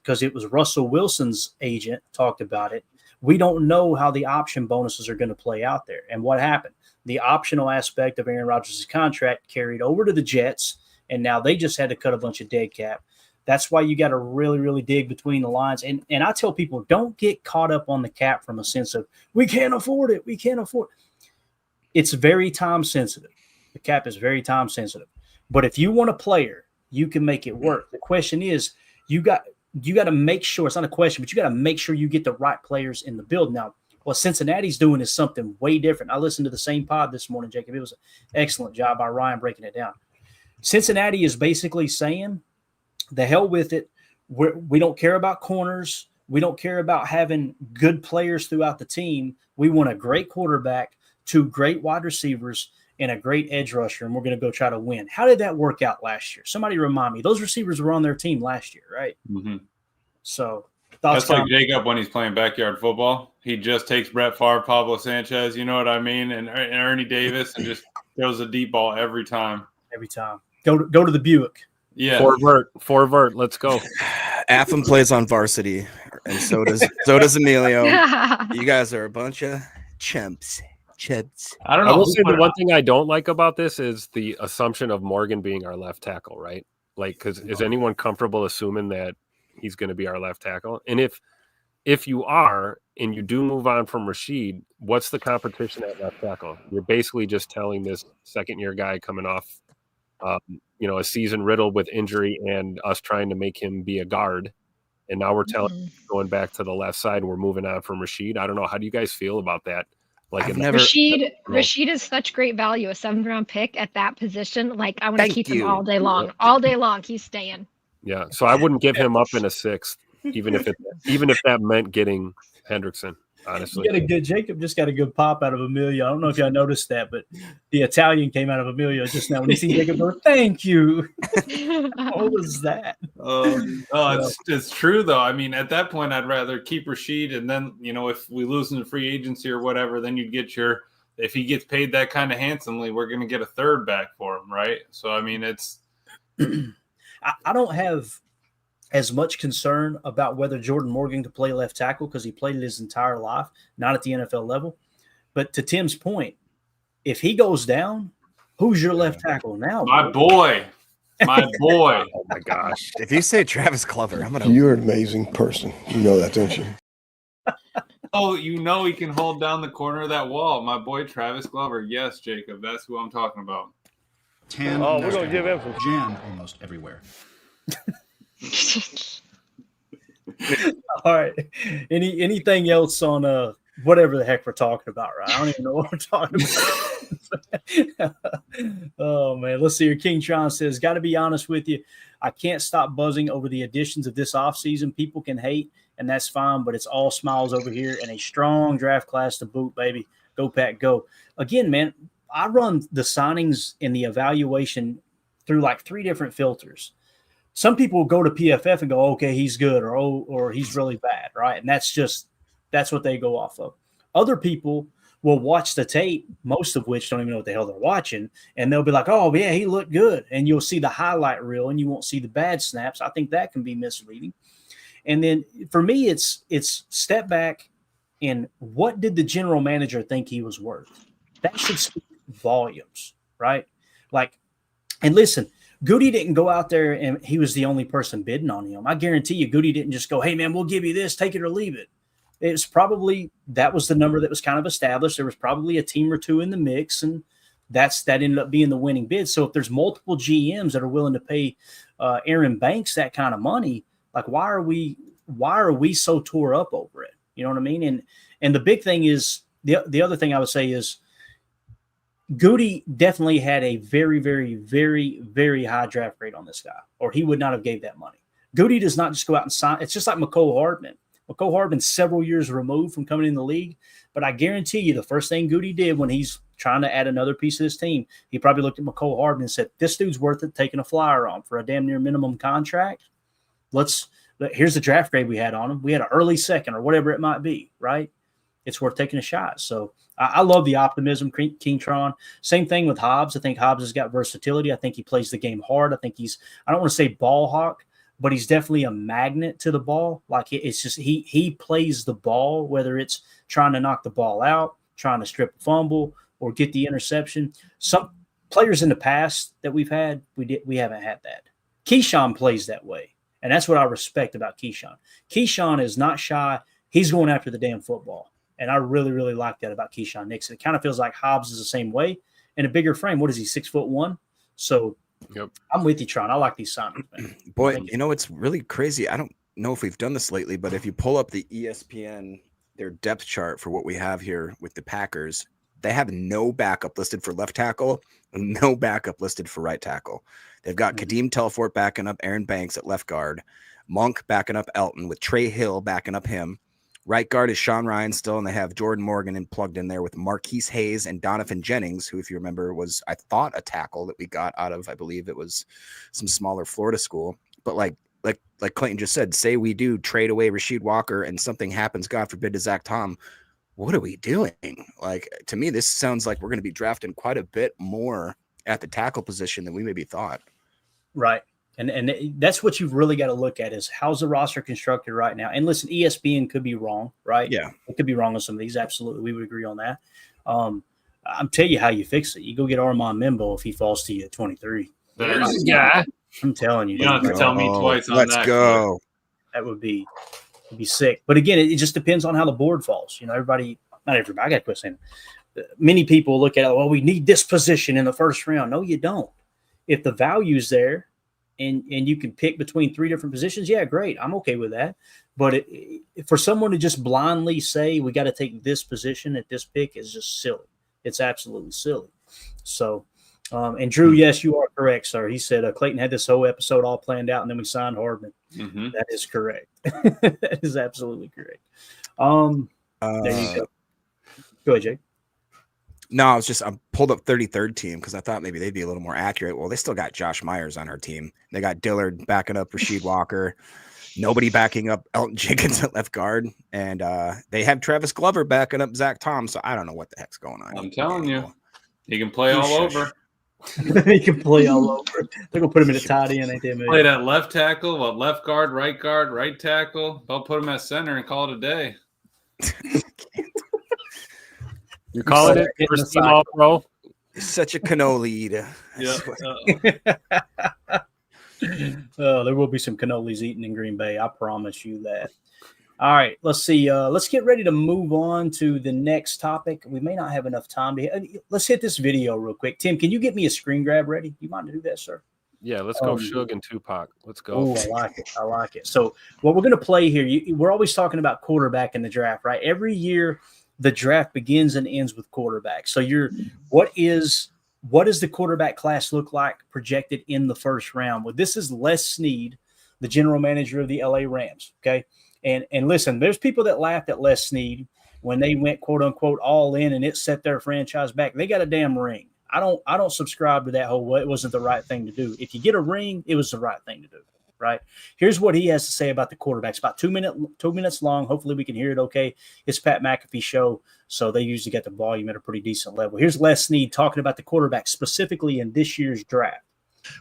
Speaker 1: because it was Russell Wilson's agent talked about it. We don't know how the option bonuses are going to play out there. And what happened? The optional aspect of Aaron Rodgers' contract carried over to the Jets, and now they just had to cut a bunch of dead cap. That's why you got to really, really dig between the lines. And I tell people, don't get caught up on the cap from a sense of, we can't afford it. We can't afford it. It's very time sensitive. The cap is very time sensitive. But if you want a player, you can make it work. The question is, you got to make sure, it's not a question, but you got to make sure you get the right players in the build. Now, what Cincinnati's doing is something way different. I listened to the same pod this morning, Jacob. It was an excellent job by Ryan breaking it down. Cincinnati is basically saying, the hell with it. We don't care about corners. We don't care about having good players throughout the team. We want a great quarterback, 2 great wide receivers, and a great edge rusher, and we're going to go try to win. How did that work out last year? Somebody remind me. Those receivers were on their team last year, right?
Speaker 5: Mm-hmm.
Speaker 1: So
Speaker 5: that's like Jacob when he's playing backyard football. He just takes Brett Favre, Pablo Sanchez, you know what I mean, and Ernie Davis, and just throws a deep ball every time.
Speaker 1: Every time. Go to the Buick.
Speaker 5: Yeah.
Speaker 3: Forvert, let's go.
Speaker 4: Affin plays on varsity, and so does Emilio. You guys are a bunch of chimps.
Speaker 5: I don't know.
Speaker 3: I will say the one thing I don't like about this is the assumption of Morgan being our left tackle, right? Like, because is anyone comfortable assuming that he's going to be our left tackle? And if you are, and you do move on from Rashid, what's the competition at left tackle? You're basically just telling this second-year guy coming off a season riddled with injury and us trying to make him be a guard. And now we're telling him going back to the left side, we're moving on from Rashid. I don't know. How do you guys feel about that? Like
Speaker 2: Rashid is such great value, a 7th-round pick at that position. Like, I want to keep him all day long. All day long, he's staying.
Speaker 3: Yeah. So I wouldn't give him up in a 6th, even if that meant getting Hendrickson. Honestly,
Speaker 1: Jacob just got a good pop out of Emilio. I don't know if y'all noticed that, but the Italian came out of Emilio just now when he seen Jacob go, thank you. What was that?
Speaker 5: It's true though. I mean, at that point, I'd rather keep Rashid, and then if we lose in the free agency or whatever, then you'd get if he gets paid that kind of handsomely, we're going to get a 3rd back for him, right? So I mean, it's
Speaker 1: I don't have as much concern about whether Jordan Morgan could play left tackle because he played it his entire life, not at the NFL level. But to Tim's point, if he goes down, who's your left tackle now?
Speaker 5: My boy. Oh,
Speaker 3: my gosh.
Speaker 4: If you say Travis Glover, I'm going to –
Speaker 7: You're an amazing person. You know that, don't you?
Speaker 5: Oh, he can hold down the corner of that wall. My boy Travis Glover. Yes, Jacob. That's who I'm talking about.
Speaker 8: We're going to give him some jam almost everywhere.
Speaker 1: All right. Anything else on whatever the heck we're talking about, right? I don't even know what we're talking about. Oh, man. Let's see here. King Tron says, got to be honest with you. I can't stop buzzing over the additions of this offseason. People can hate, and that's fine, but it's all smiles over here and a strong draft class to boot, baby. Go, Pack, go. Again, man, I run the signings and the evaluation through like 3 different filters. Some people will go to PFF and go, okay, he's good, or he's really bad, right? And that's what they go off of. Other people will watch the tape, most of which don't even know what the hell they're watching, and they'll be like, oh, yeah, he looked good. And you'll see the highlight reel, and you won't see the bad snaps. I think that can be misleading. And then for me, it's step back and what did the general manager think he was worth? That should speak volumes, right? Like, and listen, Goody didn't go out there and he was the only person bidding on him. I guarantee you, Goody didn't just go, hey, man, we'll give you this, take it or leave it. It's probably that was the number that was kind of established. There was probably a team or two in the mix, and that ended up being the winning bid. So if there's multiple GMs that are willing to pay Aaron Banks that kind of money, like why are we so tore up over it? You know what I mean? And the big thing is the other thing I would say is Goody definitely had a very, very, very, very high draft grade on this guy, or he would not have gave that money. Goody does not just go out and sign. It's just like Mecole Hardman. Mecole Hardman's several years removed from coming in the league, but I guarantee you the first thing Goody did when he's trying to add another piece of his team, he probably looked at Mecole Hardman and said, this dude's worth it taking a flyer on for a damn near minimum contract. Here's the draft grade we had on him. We had an early second or whatever it might be, right? It's worth taking a shot. So I love the optimism, Kingtron. Same thing with Hobbs. I think Hobbs has got versatility. I think he plays the game hard. I think I don't want to say ball hawk, but he's definitely a magnet to the ball. Like it's just he plays the ball, whether it's trying to knock the ball out, trying to strip a fumble, or get the interception. Some players in the past that we've had, we haven't had that. Keyshawn plays that way, and that's what I respect about Keyshawn. Keyshawn is not shy. He's going after the damn football, and I really, really like that about Keyshawn Nixon. It kind of feels like Hobbs is the same way in a bigger frame. What is he, 6'1"? So
Speaker 3: yep. I'm
Speaker 1: with you, Tron. I like these signings, man.
Speaker 4: Boy, it's really crazy. I don't know if we've done this lately, but if you pull up the ESPN, their depth chart for what we have here with the Packers, they have no backup listed for left tackle, no backup listed for right tackle. They've got Kadeem Telfort backing up Aaron Banks at left guard, Monk backing up Elton with Trey Hill backing up him. Right guard is Sean Ryan still, and they have Jordan Morgan plugged in there with Marquise Hayes and Donovan Jennings, who, if you remember, was, I thought, a tackle that we got out of, I believe it was some smaller Florida school. But like Clayton just said, say we do trade away Rasheed Walker and something happens, God forbid, to Zach Tom, what are we doing? Like, to me, this sounds like we're going to be drafting quite a bit more at the tackle position than we maybe thought.
Speaker 1: Right. And that's what you've really got to look at is how's the roster constructed right now. And listen, ESPN could be wrong, right?
Speaker 4: Yeah.
Speaker 1: It could be wrong on some of these. Absolutely. We would agree on that. I'm telling you how you fix it. You go get Armand Membo if he falls to you at 23.
Speaker 5: Yeah.
Speaker 1: I'm telling you.
Speaker 5: You don't have to tell me twice on
Speaker 4: Let's
Speaker 5: that.
Speaker 4: go.
Speaker 1: That would be sick. But again, it just depends on how the board falls. You know, not everybody, I got to quit saying it. Many people look at it, well, we need this position in the first round. No, you don't. If the value's there, and you can pick between 3 different positions, yeah, great. I'm okay with that. But for someone to just blindly say we got to take this position at this pick is just silly. It's absolutely silly. So, and Drew, yes, you are correct, sir. He said Clayton had this whole episode all planned out, and then we signed Hardman.
Speaker 5: Mm-hmm.
Speaker 1: That is correct. That is absolutely correct. There you go. Go ahead, Jake.
Speaker 4: No, I pulled up 33rd team because I thought maybe they'd be a little more accurate. Well, they still got Josh Myers on our team. They got Dillard backing up Rasheed Walker, nobody backing up Elton Jenkins at left guard, and they have Travis Glover backing up Zach Tom. So I don't know what the heck's going on.
Speaker 5: I'm telling you, he can play all over.
Speaker 1: He can play all over. They're gonna put him in a tight end, ain't they?
Speaker 5: Played at left tackle, left guard, right tackle. They'll put him at center and call it a day.
Speaker 3: You're calling it first team all pro?
Speaker 4: Such a cannoli eater.
Speaker 5: Yeah.
Speaker 1: There will be some cannolis eaten in Green Bay. I promise you that. All right, let's see. Let's get ready to move on to the next topic. We may not have enough time to. Let's hit this video real quick. Tim, can you get me a screen grab ready? You mind to do that, sir?
Speaker 3: Yeah, let's go Suge and Tupac. Let's go.
Speaker 1: Oh, I like it. So what we're going to play here, we're always talking about quarterback in the draft, right? Every year the draft begins and ends with quarterbacks. So what is the quarterback class look like projected in the first round? Well, this is Les Snead, the general manager of the LA Rams. Okay. And listen, there's people that laughed at Les Snead when they went quote unquote all in and it set their franchise back. They got a damn ring. I don't subscribe to that whole, well, it wasn't the right thing to do. If you get a ring, it was the right thing to do. Right. Here's what he has to say about the quarterbacks. About 2 minutes long. Hopefully we can hear it okay. It's Pat McAfee show, so they usually get the volume at a pretty decent level. Here's Les Snead talking about the quarterbacks specifically in this year's draft.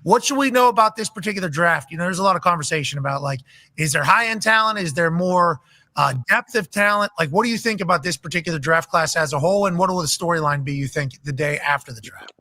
Speaker 9: What should we know about this particular draft? You know, there's a lot of conversation about, like, is there high-end talent? Is there more depth of talent? Like, what do you think about this particular draft class as a whole, and what will the storyline be, you think, the day after the draft?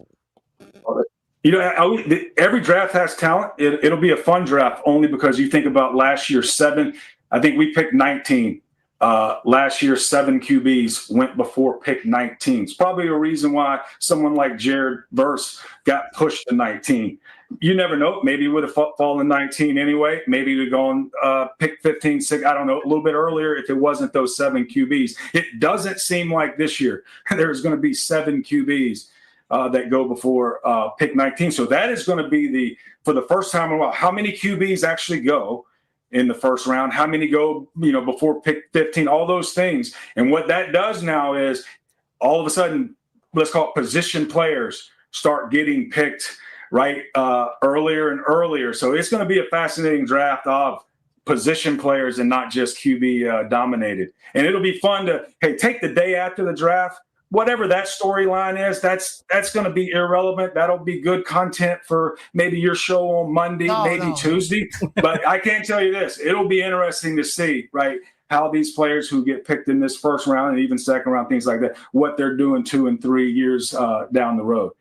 Speaker 10: You know, every draft has talent. It'll be a fun draft only because you think about last year, 7. I think we picked 19. Last year, 7 QBs went before pick 19. It's probably a reason why someone like Jared Verse got pushed to 19. You never know. Maybe he would have fallen 19 anyway. Maybe he'd have gone pick 15, 6, I don't know, a little bit earlier if it wasn't those 7 QBs. It doesn't seem like this year there's going to be 7 QBs that go before pick 19. So that is going to be for the first time in a while, how many QBs actually go in the first round, how many go, before pick 15, all those things. And what that does now is all of a sudden, let's call it position players start getting picked right earlier and earlier. So it's going to be a fascinating draft of position players and not just QB dominated. And it'll be fun to, take the day after the draft, whatever that storyline is, that's going to be irrelevant. That'll be good content for maybe your show on Monday, Tuesday. But I can tell you this, it'll be interesting to see, right, how these players who get picked in this first round and even second round, things like that, what they're doing 2 and 3 years down the road.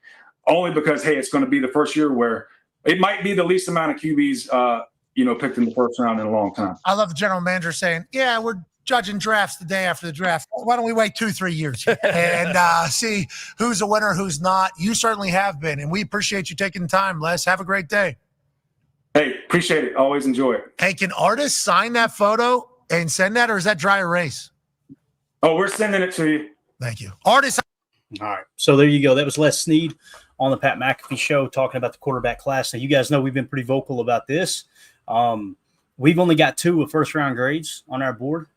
Speaker 10: Only because, it's going to be the first year where it might be the least amount of QBs, picked in the first round in a long time.
Speaker 9: I love the general manager saying, yeah, we're judging drafts the day after the draft. Why don't we wait 2-3 years and see who's a winner, who's not? You certainly have been, and we appreciate you taking the time, Les. Have a great day.
Speaker 10: Hey, appreciate it. Always enjoy it.
Speaker 9: Hey, can artists sign that photo and send that, or is that dry erase?
Speaker 10: Oh, we're sending it to you.
Speaker 9: Thank you. Artists.
Speaker 1: All right. So there you go. That was Les Snead on the Pat McAfee show talking about the quarterback class. Now, you guys know we've been pretty vocal about this. We've only got 2 of first-round grades on our board.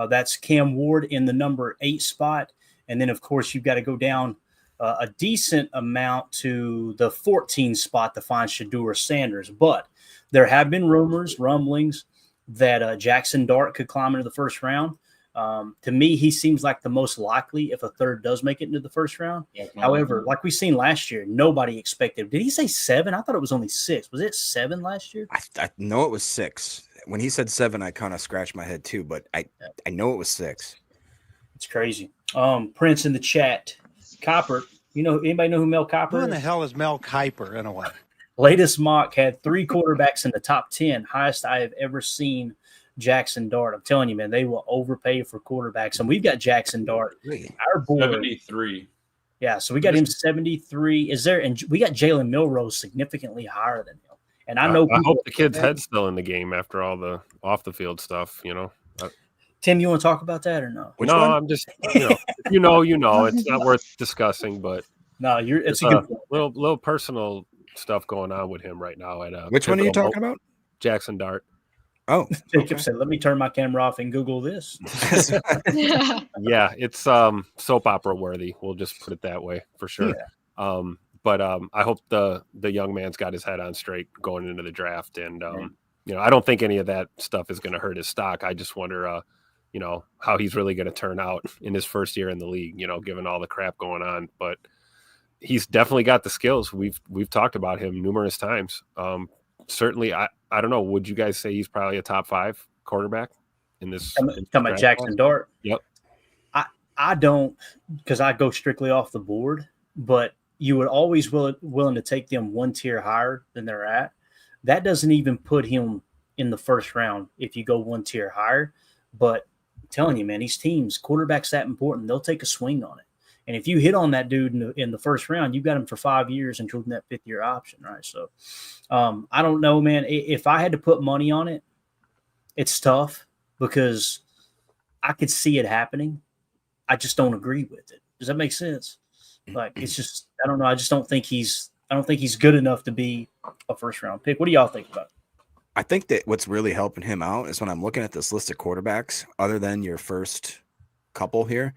Speaker 1: That's Cam Ward in the number 8 spot. And then, of course, you've got to go down a decent amount to the 14 spot to find Shedeur Sanders. But there have been rumblings that Jackson Dart could climb into the first round. To me, he seems like the most likely if a third does make it into the first round. However, like we seen last year, nobody expected. Did he say 7? I thought it was only 6. Was it 7 last year?
Speaker 4: I know it was 6. When he said 7, I kind of scratched my head too, but I know it was 6.
Speaker 1: It's crazy. Prince in the chat. Copper, anybody know who Mel Kiper is?
Speaker 6: Who in the hell is Mel Kiper in a way?
Speaker 1: Latest mock had 3 quarterbacks in the top 10, highest I have ever seen Jackson Dart. I'm telling you, man, they will overpay for quarterbacks. And we've got Jackson Dart. Our board.
Speaker 5: 73.
Speaker 1: Yeah, so we got him 73. And we got Jalen Milrose significantly higher than him. And I know
Speaker 3: I hope the kid's head's still in the game after all the off the field stuff,
Speaker 1: Tim, you want to talk about that or no?
Speaker 3: No, I'm just if you know, it's not worth discussing, but
Speaker 1: no, it's a good point.
Speaker 3: little personal stuff going on with him right now at
Speaker 4: which one are you talking about?
Speaker 3: Jackson Dart.
Speaker 4: Oh,
Speaker 1: Jacob said, let me turn my camera off and Google this.
Speaker 3: Yeah, it's soap opera worthy. We'll just put it that way for sure. Yeah. But I hope the young man's got his head on straight going into the draft. And, I don't think any of that stuff is going to hurt his stock. I just wonder, how he's really going to turn out in his first year in the league, given all the crap going on. But he's definitely got the skills. We've talked about him numerous times. Certainly, I don't know. Would you guys say he's probably a top 5 quarterback in this?
Speaker 1: Talking about Jackson Dart?
Speaker 3: Yep.
Speaker 1: I don't, because I go strictly off the board, but you would always willing to take them 1 tier higher than they're at. That doesn't even put him in the first round if you go 1 tier higher. But I'm telling you, man, these teams, quarterback's that important. They'll take a swing on it. And if you hit on that dude in the first round, you've got him for 5 years, including that 5th-year option, right? So I don't know, man. If I had to put money on it, it's tough because I could see it happening. I just don't agree with it. Does that make sense? Like, it's just, I don't know. I just don't think he's good enough to be a first round pick. What do y'all think about it?
Speaker 4: I think that what's really helping him out is when I'm looking at this list of quarterbacks, other than your first couple here.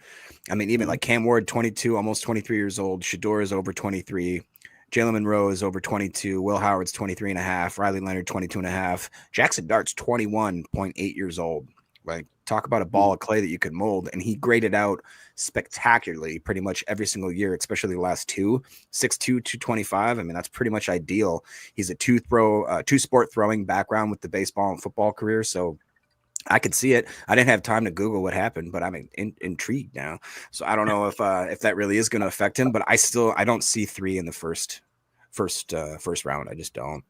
Speaker 4: I mean, even like Cam Ward, 22, almost 23 years old. Shador is over 23. Jalen Monroe is over 22. Will Howard's 23 and a half. Riley Leonard, 22 and a half. Jackson Dart's 21.8 years old. Like, talk about a ball of clay that you could mold. And he graded out spectacularly pretty much every single year, especially the last two. 6'2", 225. I mean, that's pretty much ideal. He's a two-sport throwing background with the baseball and football career. So I could see it. I didn't have time to Google what happened, but I'm intrigued now. So I don't know if that really is going to affect him, but I don't see 3 in the first round. I just don't.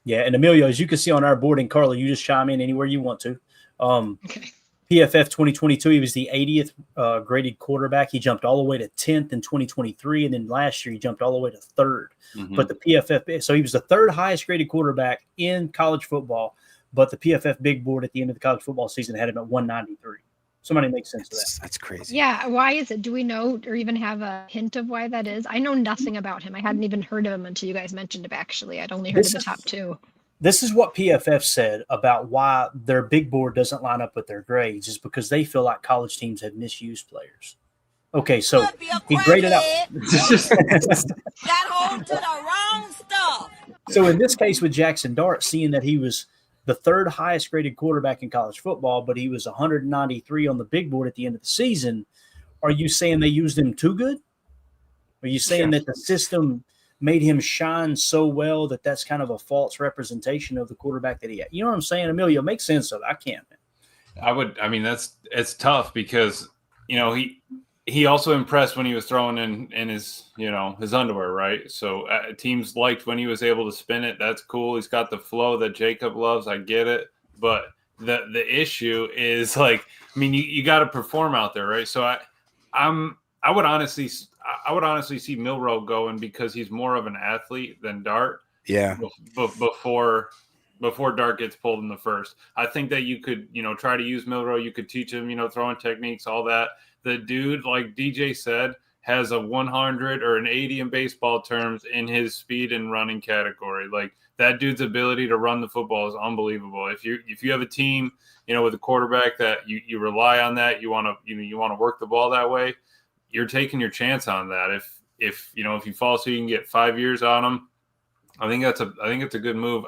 Speaker 1: Yeah, and Emilio, as you can see on our board, and Carla, you just chime in anywhere you want to.
Speaker 2: Okay.
Speaker 1: PFF 2022, he was the 80th graded quarterback. He jumped all the way to 10th in 2023, and then last year he jumped all the way to 3rd.
Speaker 5: Mm-hmm.
Speaker 1: But the PFF, so he was the 3rd highest graded quarterback in college football, but the PFF big board at the end of the college football season had him at 193. Somebody make sense of that.
Speaker 4: That's crazy.
Speaker 2: Yeah, why is it? Do we know or even have a hint of why that is? I know nothing about him. I hadn't even heard of him until you guys mentioned him, actually. I'd only heard of the top 2.
Speaker 1: This is what PFF said about why their big board doesn't line up with their grades, is because they feel like college teams have misused players. Okay, so he graded out.
Speaker 11: Got hold to the wrong stuff.
Speaker 1: So in this case with Jackson Dart, seeing that he was the 3rd highest graded quarterback in college football, but he was 193 on the big board at the end of the season, are you saying they used him too good? Are you saying that the system made him shine so well that that's kind of a false representation of the quarterback that he had? You know what I'm saying, Emilio? Make sense of it. I can't, man.
Speaker 5: I mean, it's tough because, you know, he also impressed when he was throwing in his, you know, his underwear, right? So teams liked when he was able to spin it. That's cool. He's got the flow that Jacob loves. I get it. But the issue is, like, I mean, you got to perform out there, right? So I would honestly see Milroe going because he's more of an athlete than Dart.
Speaker 4: Yeah.
Speaker 5: Before Dart gets pulled in the first, I think that you could, you know, try to use Milroe. You could teach him, you know, throwing techniques, all that. The dude, like DJ said, has a 100 or an 80 in baseball terms in his speed and running category. Like, that dude's ability to run the football is unbelievable. If you have a team, you know, with a quarterback that you rely on, that you want to work the ball that way, you're taking your chance on that. If you fall so you can get 5 years on him, I think it's a good move.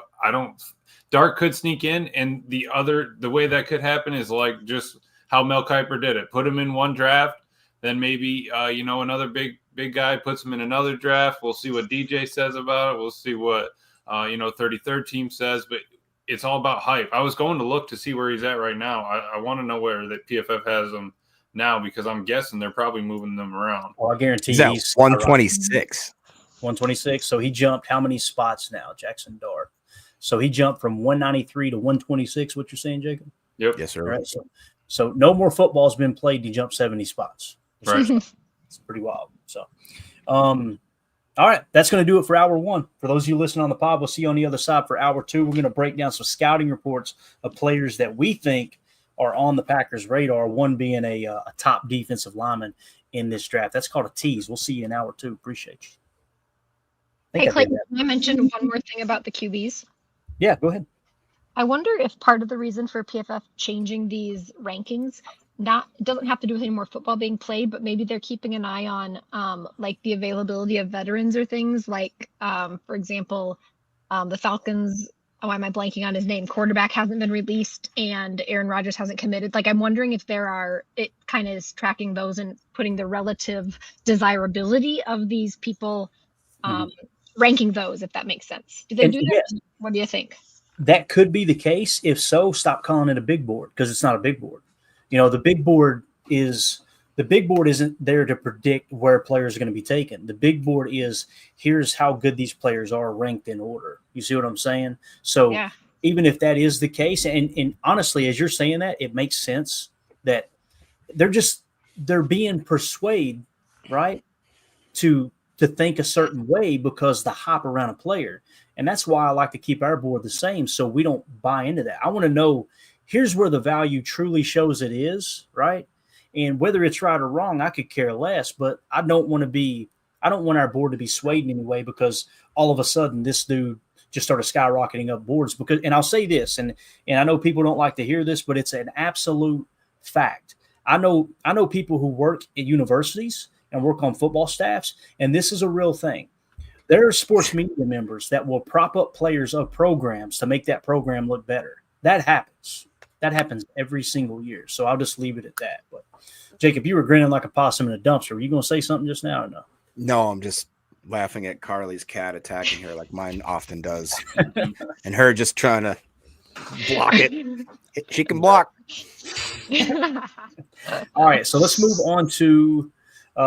Speaker 5: Dart could sneak in, and the way that could happen is like just how Mel Kiper did it. Put him in one draft, then maybe another big guy puts him in another draft. We'll see what DJ says about it. We'll see what 33rd team says, but it's all about hype. I was going to look to see where he's at right now. I want to know where the PFF has him now, because I'm guessing they're probably moving them around.
Speaker 1: Well, I guarantee
Speaker 4: he's 126.
Speaker 1: 126. So he jumped how many spots now, Jackson Dart? So he jumped from 193 to 126. What you're saying, Jacob?
Speaker 5: Yep.
Speaker 4: Yes, sir.
Speaker 1: All right. So no more football's been played. He jumped 70 spots.
Speaker 5: Right.
Speaker 1: It's pretty wild. So, all right, that's going to do it for hour 1. For those of you listening on the pod, we'll see you on the other side for hour 2. We're going to break down some scouting reports of players that we think are on the Packers' radar, one being a top defensive lineman in this draft. That's called a tease. We'll see you in hour 2. Appreciate you.
Speaker 2: Hey, Clayton, can I mention one more thing about the QBs?
Speaker 1: Yeah, go ahead.
Speaker 2: I wonder if part of the reason for PFF changing these rankings, it doesn't have to do with any more football being played, but maybe they're keeping an eye on like the availability of veterans or things like, for example, the Falcons. Why am I blanking on his name? Quarterback hasn't been released and Aaron Rodgers hasn't committed. Like, I'm wondering if it kind of is tracking those and putting the relative desirability of these people, ranking those, if that makes sense. Do they do that? Yes. What do you think?
Speaker 1: That could be the case. If so, stop calling it a big board, because it's not a big board. You know, the big board isn't there to predict where players are going to be taken. The big board is, here's how good these players are ranked in order. You see what I'm saying? So even if that is the case, and honestly, as you're saying that, it makes sense that they're being persuaded, right, to think a certain way because the hype around a player. And that's why I like to keep our board the same, so we don't buy into that. I want to know, here's where the value truly shows it is, right? And whether it's right or wrong, I could care less. But I don't want our board to be swayed in any way because all of a sudden this dude just started skyrocketing up boards. Because, and I'll say this, and I know people don't like to hear this, but it's an absolute fact. I know people who work at universities and work on football staffs, and this is a real thing. There are sports media members that will prop up players of programs to make that program look better. That happens. That happens every single year. So I'll just leave it at that. But Jacob, you were grinning like a possum in a dumpster. Were you going to say something just now or no?
Speaker 4: No, I'm just laughing at Carly's cat attacking her like mine often does. And her just trying to block it. She can block.
Speaker 1: All right, so let's move on to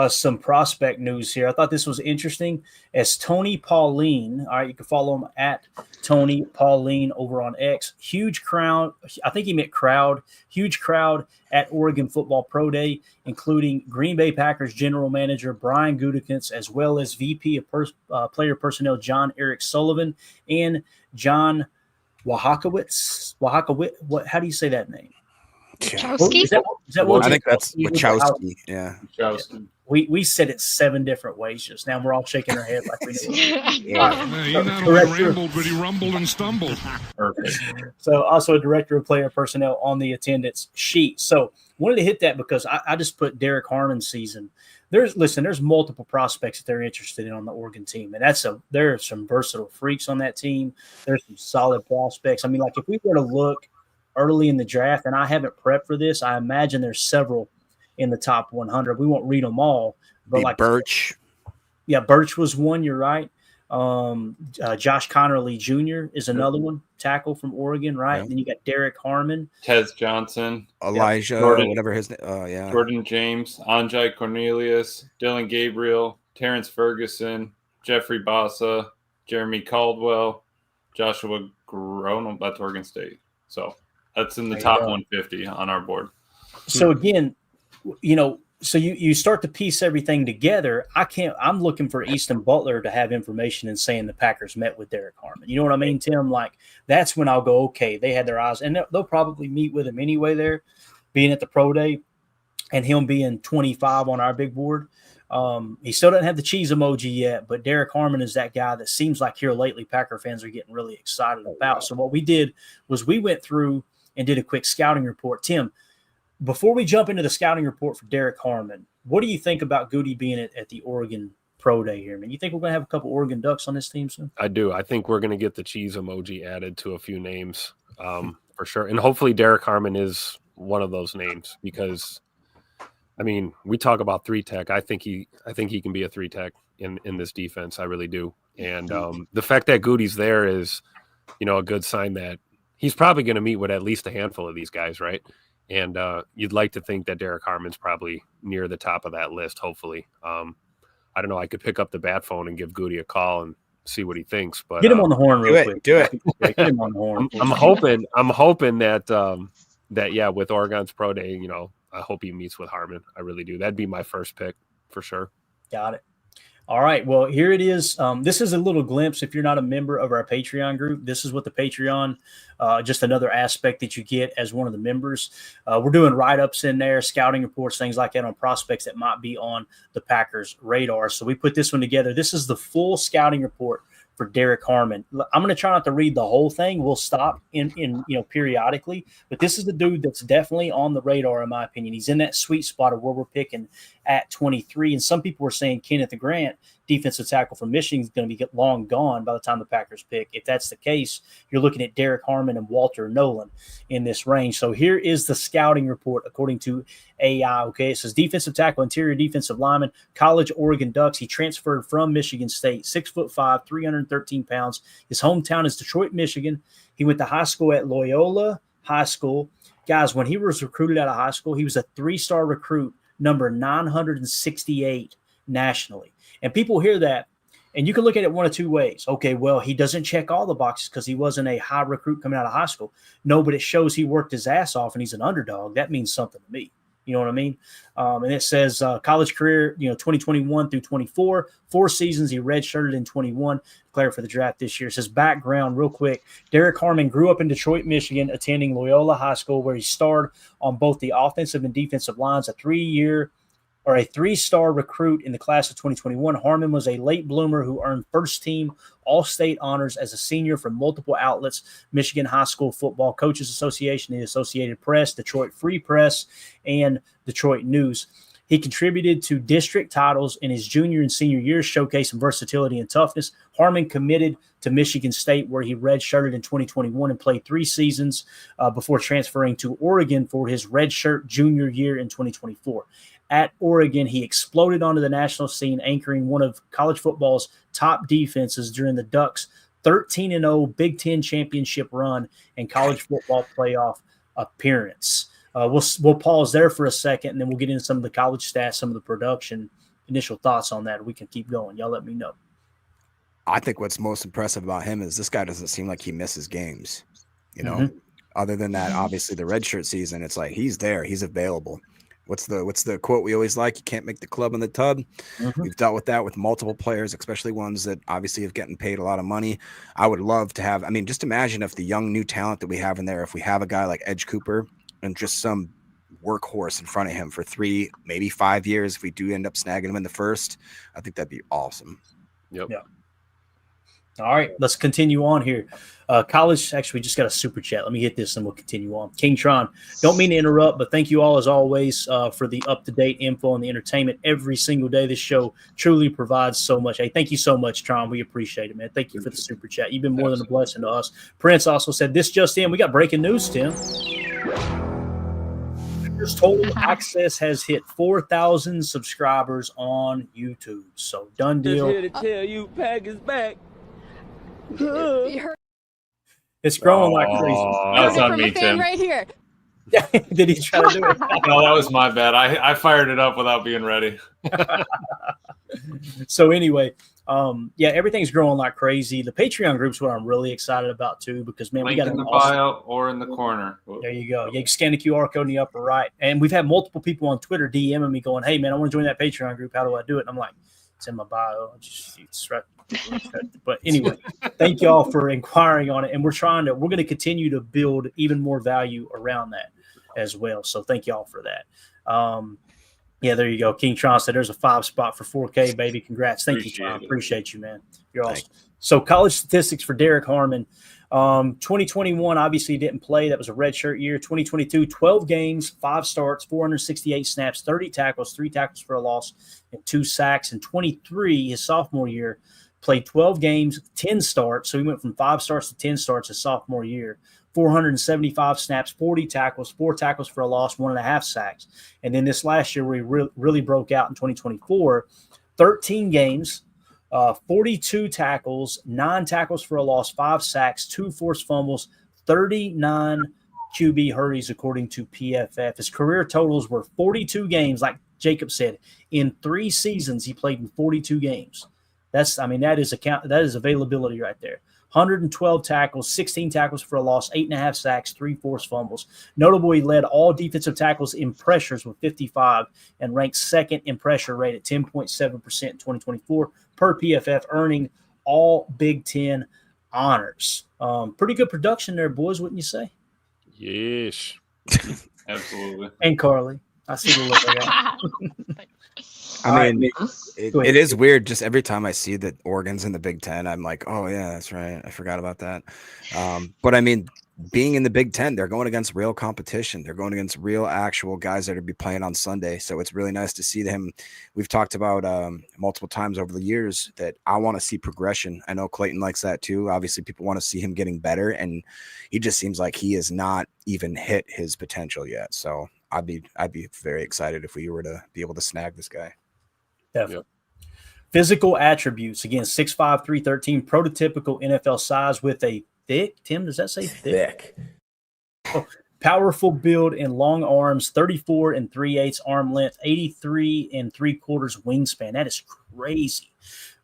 Speaker 1: some prospect news here. I thought this was interesting. As Tony Pauline, all right, you can follow him at Tony Pauline over on X. Huge crowd. I think he meant crowd. Huge crowd at Oregon Football Pro Day, including Green Bay Packers general manager Brian Gutekunst, as well as VP of player personnel John Eric Sullivan and John Wachowicz. What? How do you say that name?
Speaker 2: Wachowski?
Speaker 1: Is that what
Speaker 4: I think that's Wachowski. Yeah.
Speaker 5: Wachowski.
Speaker 1: We said it 7 different ways just now. We're all shaking our head like we knew.
Speaker 12: He not only rambled, but he rumbled and stumbled.
Speaker 1: Perfect. So also a director of player personnel on the attendance sheet. So wanted to hit that because I just put Derek Harmon's season. There's multiple prospects that they're interested in on the Oregon team. And there are some versatile freaks on that team. There's some solid prospects. I mean, like if we were to look early in the draft, and I haven't prepped for this, I imagine there's several in the top 100. We won't read them all, but like
Speaker 4: Birch.
Speaker 1: Yeah, Birch was one. You're right. Josh Connerly Jr. is another one, tackle from Oregon, right?
Speaker 4: Yeah.
Speaker 1: And then you got Derek Harmon,
Speaker 5: Tez Johnson,
Speaker 4: Elijah,
Speaker 5: Jordan,
Speaker 4: whatever his name. Oh, yeah.
Speaker 5: Jordan James, Anjay Cornelius, Dylan Gabriel, Terrence Ferguson, Jeffrey Bassa, Jeremy Caldwell, Joshua Grono. That's Oregon State. So that's in the top 150 on our board.
Speaker 1: So again, so you start to piece everything together. I'm looking for Easton Butler to have information and saying the Packers met with Derek Harmon. You know what I mean, Tim? Like that's when I'll go, okay, they had their eyes, and they'll probably meet with him anyway there, being at the pro day and him being 25 on our big board. He still doesn't have the cheese emoji yet, but Derek Harmon is that guy that seems like here lately Packer fans are getting really excited about. So what we did was we went through and did a quick scouting report. Tim, before we jump into the scouting report for Derek Harmon, what do you think about Goody being at the Oregon Pro Day here, man? You think we're going to have a couple Oregon Ducks on this team soon?
Speaker 3: I do. I think we're going to get the cheese emoji added to a few names for sure. And hopefully Derek Harmon is one of those names because, I mean, we talk about 3-tech. I think he can be a 3-tech in this defense. I really do. And the fact that Goody's there is, a good sign that he's probably going to meet with at least a handful of these guys, right? And you'd like to think that Derek Harmon's probably near the top of that list, hopefully. I don't know. I could pick up the bat phone and give Goody a call and see what he thinks. But
Speaker 1: get him on the horn real quick.
Speaker 4: Do it.
Speaker 1: Get him on the horn.
Speaker 3: I'm hoping that with Oregon's Pro Day, I hope he meets with Harmon. I really do. That'd be my first pick for sure.
Speaker 1: Got it. All right. Well, here it is. This is a little glimpse. If you're not a member of our Patreon group, this is what the Patreon, just another aspect that you get as one of the members. We're doing write-ups in there, scouting reports, things like that on prospects that might be on the Packers' radar. So we put this one together. This is the full scouting report for Derek Harmon. I'm going to try not to read the whole thing. We'll stop in periodically, but this is the dude that's definitely on the radar, in my opinion. He's in that sweet spot of where we're picking at 23. And some people were saying Kenneth Grant, defensive tackle from Michigan, is going to be long gone by the time the Packers pick. If that's the case, you're looking at Derek Harmon and Walter Nolan in this range. So here is the scouting report according to AI. Okay, it says defensive tackle, interior defensive lineman, college Oregon Ducks. He transferred from Michigan State, 6'5", 313 pounds. His hometown is Detroit, Michigan. He went to high school at Loyola High School. Guys, when he was recruited out of high school, he was a 3-star recruit, number 968 nationally. And people hear that, and you can look at it one of two ways. Okay, well, he doesn't check all the boxes because he wasn't a high recruit coming out of high school. No, but it shows he worked his ass off and he's an underdog. That means something to me. You know what I mean? And it says college career, 2021 through 24, 4 seasons. He redshirted in 21, declared for the draft this year. It says background real quick. Derek Harmon grew up in Detroit, Michigan, attending Loyola High School, where he starred on both the offensive and defensive lines. A 3-star recruit in the class of 2021. Harmon was a late bloomer who earned first-team All-State honors as a senior from multiple outlets: Michigan High School Football Coaches Association, the Associated Press, Detroit Free Press, and Detroit News. He contributed to district titles in his junior and senior years, showcasing versatility and toughness. Harmon committed to Michigan State, where he redshirted in 2021 and played 3 seasons before transferring to Oregon for his redshirt junior year in 2024. At Oregon, he exploded onto the national scene, anchoring one of college football's top defenses during the Ducks' 13-0 Big Ten championship run and college football playoff appearance. We'll pause there for a second, and then we'll get into some of the college stats, some of the production, initial thoughts on that. We can keep going. Y'all let me know.
Speaker 4: I think what's most impressive about him is this guy doesn't seem like he misses games. Other than that, obviously the redshirt season, it's like he's there, he's available. What's the quote we always like? You can't make the club in the tub. We've dealt with that with multiple players, especially ones that obviously have gotten paid a lot of money. I would love to have, just imagine if the young new talent that we have in there, if we have a guy like Edge Cooper and just some workhorse in front of him for 3, maybe 5 years, if we do end up snagging him in the first, I think that'd be awesome.
Speaker 3: Yep.
Speaker 1: Yeah. All right, let's continue on here. College, actually, we just got a super chat. Let me hit this and we'll continue on. King Tron, don't mean to interrupt, but thank you all as always for the up-to-date info and the entertainment every single day. This show truly provides so much. Hey, thank you so much, Tron. We appreciate it, man. Thank you for the super chat. You've been more than a blessing to us. Prince also said, this just in. We got breaking news, Tim. Total Access has hit 4,000 subscribers on YouTube. So done deal.
Speaker 13: Just here to tell you, Pack is back.
Speaker 1: It's growing like crazy.
Speaker 5: That was on me, Tim.
Speaker 11: Right here.
Speaker 1: Did he try to do it?
Speaker 5: No, that was my bad. I fired it up without being ready.
Speaker 1: So anyway, everything's growing like crazy. The Patreon group's what I'm really excited about too, because man,
Speaker 5: Link
Speaker 1: we got
Speaker 5: in the
Speaker 1: awesome
Speaker 5: bio or in the corner.
Speaker 1: There you go. Yeah, you scan the QR code in the upper right. And we've had multiple people on Twitter DMing me going, hey man, I want to join that Patreon group. How do I do it? And I'm like, it's in my bio. It's right. But anyway, thank y'all for inquiring on it. And we're going to continue to build even more value around that as well. So thank y'all for that. There you go. King Tron said there's a 5 spot for 4K, baby. Congrats. Thank you, Tron. Appreciate you, man. You're awesome. So college statistics for Derek Harmon. 2021, obviously didn't play. That was a redshirt year. 2022, 12 games, 5 starts, 468 snaps, 30 tackles, 3 tackles for a loss, and 2 sacks. And 23, his sophomore year, played 12 games, 10 starts. So he went from 5 starts to 10 starts his sophomore year. 475 snaps, 40 tackles, 4 tackles for a loss, 1.5 sacks. And then this last year where he really broke out in 2024, 13 games, 42 tackles, 9 tackles for a loss, 5 sacks, 2 forced fumbles, 39 QB hurries, according to PFF. His career totals were 42 games, like Jacob said. In 3 seasons, he played in 42 games. That is availability right there. 112 tackles, 16 tackles for a loss, 8.5 sacks, 3 forced fumbles. Notable, he led all defensive tackles in pressures with 55 and ranked second in pressure rate at 10.7% in 2024 per PFF, earning all Big Ten honors. Pretty good production there, boys, wouldn't you say?
Speaker 3: Yes.
Speaker 5: Absolutely.
Speaker 1: And Carly. I see the look like
Speaker 4: it is weird. Just every time I see that Oregon's in the Big Ten, I'm like, oh yeah, that's right. I forgot about that. But being in the Big Ten, they're going against real competition. They're going against real actual guys that are be playing on Sunday. So it's really nice to see them. We've talked about multiple times over the years that I want to see progression. I know Clayton likes that too. Obviously, people want to see him getting better, and he just seems like he has not even hit his potential yet. So I'd be very excited if we were to be able to snag this guy.
Speaker 1: Definitely. Yep. Physical attributes, again, 6'5", 313, prototypical NFL size with a thick, Tim, does that say thick? Oh, powerful build and long arms, 34 3/8 arm length, 83 3/4 wingspan. That is crazy.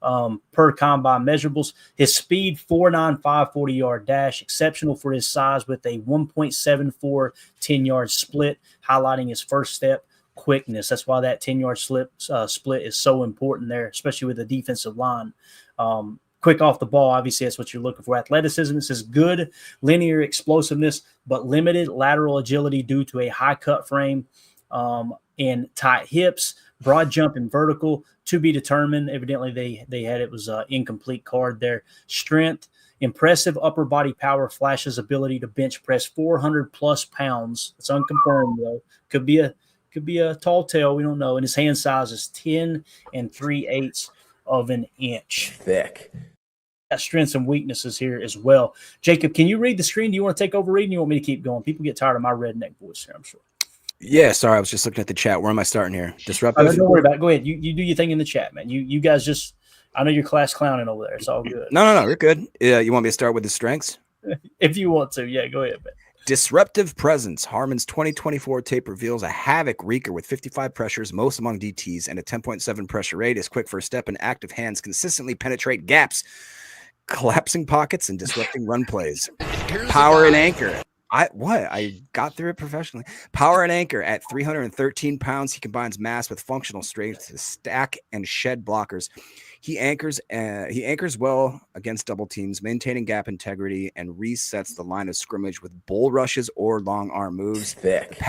Speaker 1: Per combine measurables, his speed, 4.95 40-yard dash, exceptional for his size with a 1.74 10-yard split, highlighting his first step. quickness. That's why that 10-yard split is so important there, especially with the defensive line. Quick off the ball, obviously, that's what you're looking for. Athleticism, it says good linear explosiveness, but limited lateral agility due to a high cut frame and tight hips, broad jump and vertical to be determined. Evidently, they had it was an incomplete card there. Strength, impressive upper body power, flashes ability to bench press 400 plus pounds. It's unconfirmed though. Could be a tall tale. We don't know. And his hand size is 10 3/8 of an inch.
Speaker 14: Thick.
Speaker 1: Got strengths and weaknesses here as well. Jacob, can you read the screen? Do you want to take over reading? You want me to keep going? People get tired of my redneck voice here, I'm sure.
Speaker 4: Yeah, sorry, I was just looking at the chat. Where am I starting here? Disruptive?
Speaker 1: Don't worry about it. Go ahead. You do your thing in the chat, man. You guys just, I know you're class clowning over there. It's all good.
Speaker 4: No, you're good. Yeah, you want me to start with the strengths?
Speaker 1: If you want to, yeah, go ahead, man.
Speaker 4: Disruptive presence. Harmon's 2024 tape reveals a havoc wreaker with 55 pressures, most among DTs, and a 10.7 pressure rate. His quick first step and active hands consistently penetrate gaps, collapsing pockets, and disrupting run plays. Power and anchor. I got through it professionally. Power and anchor at 313 pounds. He combines mass with functional strength to stack and shed blockers. He anchors well against double teams, maintaining gap integrity, and resets the line of scrimmage with bull rushes or long arm moves.
Speaker 14: Thick.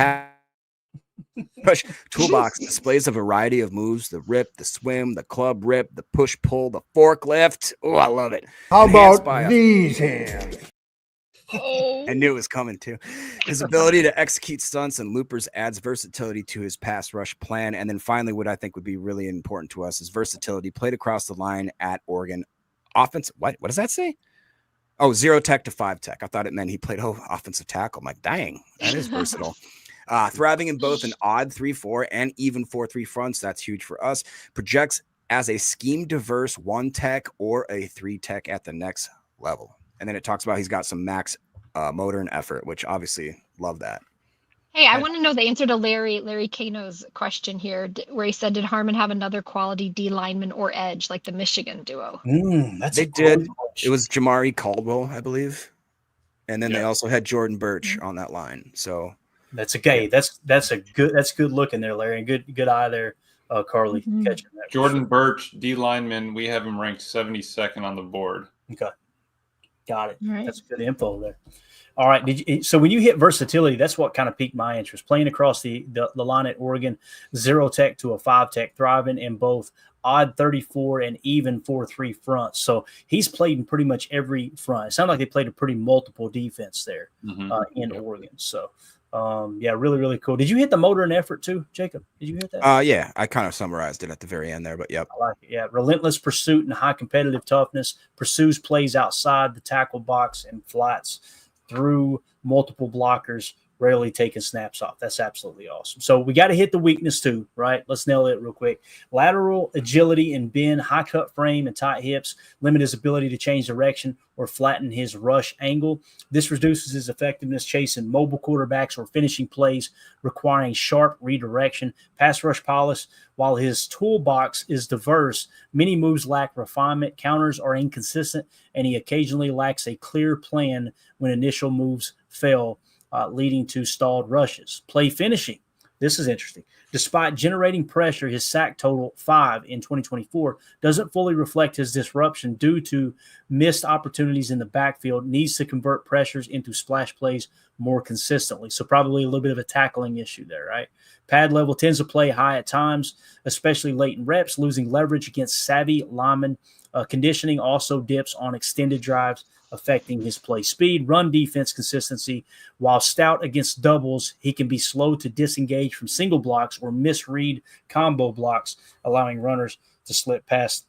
Speaker 4: Push toolbox displays a variety of moves: the rip, the swim, the club rip, the push pull, the forklift. Oh, I love it.
Speaker 7: How about these hands?
Speaker 4: I knew it was coming too. His ability to execute stunts and loopers adds versatility to his pass rush plan. And then finally, what I think would be really important to us is versatility. Played across the line at Oregon. Offense. What does that say? Oh, 0 tech to 5 tech. I thought it meant he played offensive tackle. I'm like, dang, that is versatile. Thriving in both an odd 3-4 and even 4-3 fronts. That's huge for us. Projects as a scheme diverse 1 tech or a 3 tech at the next level. And then it talks about he's got some max motor and effort, which obviously love that.
Speaker 2: Hey, I want to know the answer to Larry Kano's question here, where he said, did Harmon have another quality D lineman or edge like the Michigan duo?
Speaker 4: They did. It was Jamari Caldwell, I believe. And then they also had Jordan Birch on that line. So
Speaker 1: that's good looking there, Larry. And good eye there, Carly, catching that.
Speaker 5: Jordan Birch, D lineman, we have him ranked 72nd on the board.
Speaker 1: Okay. Got it.
Speaker 2: Right.
Speaker 1: That's good info there. All right. So when you hit versatility, that's what kind of piqued my interest. Playing across the line at Oregon, 0 tech to a 5 tech, thriving in both odd 34 and even 4-3 fronts. So he's played in pretty much every front. It sounded like they played a pretty multiple defense there in Oregon. So really, really cool. Did you hit the motor and effort too, Jacob? Did you hit that?
Speaker 4: Yeah, I kind of summarized it at the very end there, but yep.
Speaker 1: I like it. Yeah, relentless pursuit and high competitive toughness. Pursues plays outside the tackle box and flats through multiple blockers, rarely taking snaps off. That's absolutely awesome. So we got to hit the weakness too, right? Let's nail it real quick. Lateral agility and bend, high cut frame and tight hips limit his ability to change direction or flatten his rush angle. This reduces his effectiveness chasing mobile quarterbacks or finishing plays requiring sharp redirection. Pass rush polish, while his toolbox is diverse, many moves lack refinement, counters are inconsistent, and he occasionally lacks a clear plan when initial moves fail, leading to stalled rushes. Play finishing. This is interesting. Despite generating pressure, his sack total 5 in 2024 doesn't fully reflect his disruption due to missed opportunities in the backfield, needs to convert pressures into splash plays more consistently. So probably a little bit of a tackling issue there, right? Pad level tends to play high at times, especially late in reps, losing leverage against savvy linemen. Conditioning also dips on extended drives, affecting his play speed, run defense consistency. While stout against doubles, he can be slow to disengage from single blocks or misread combo blocks, allowing runners to slip past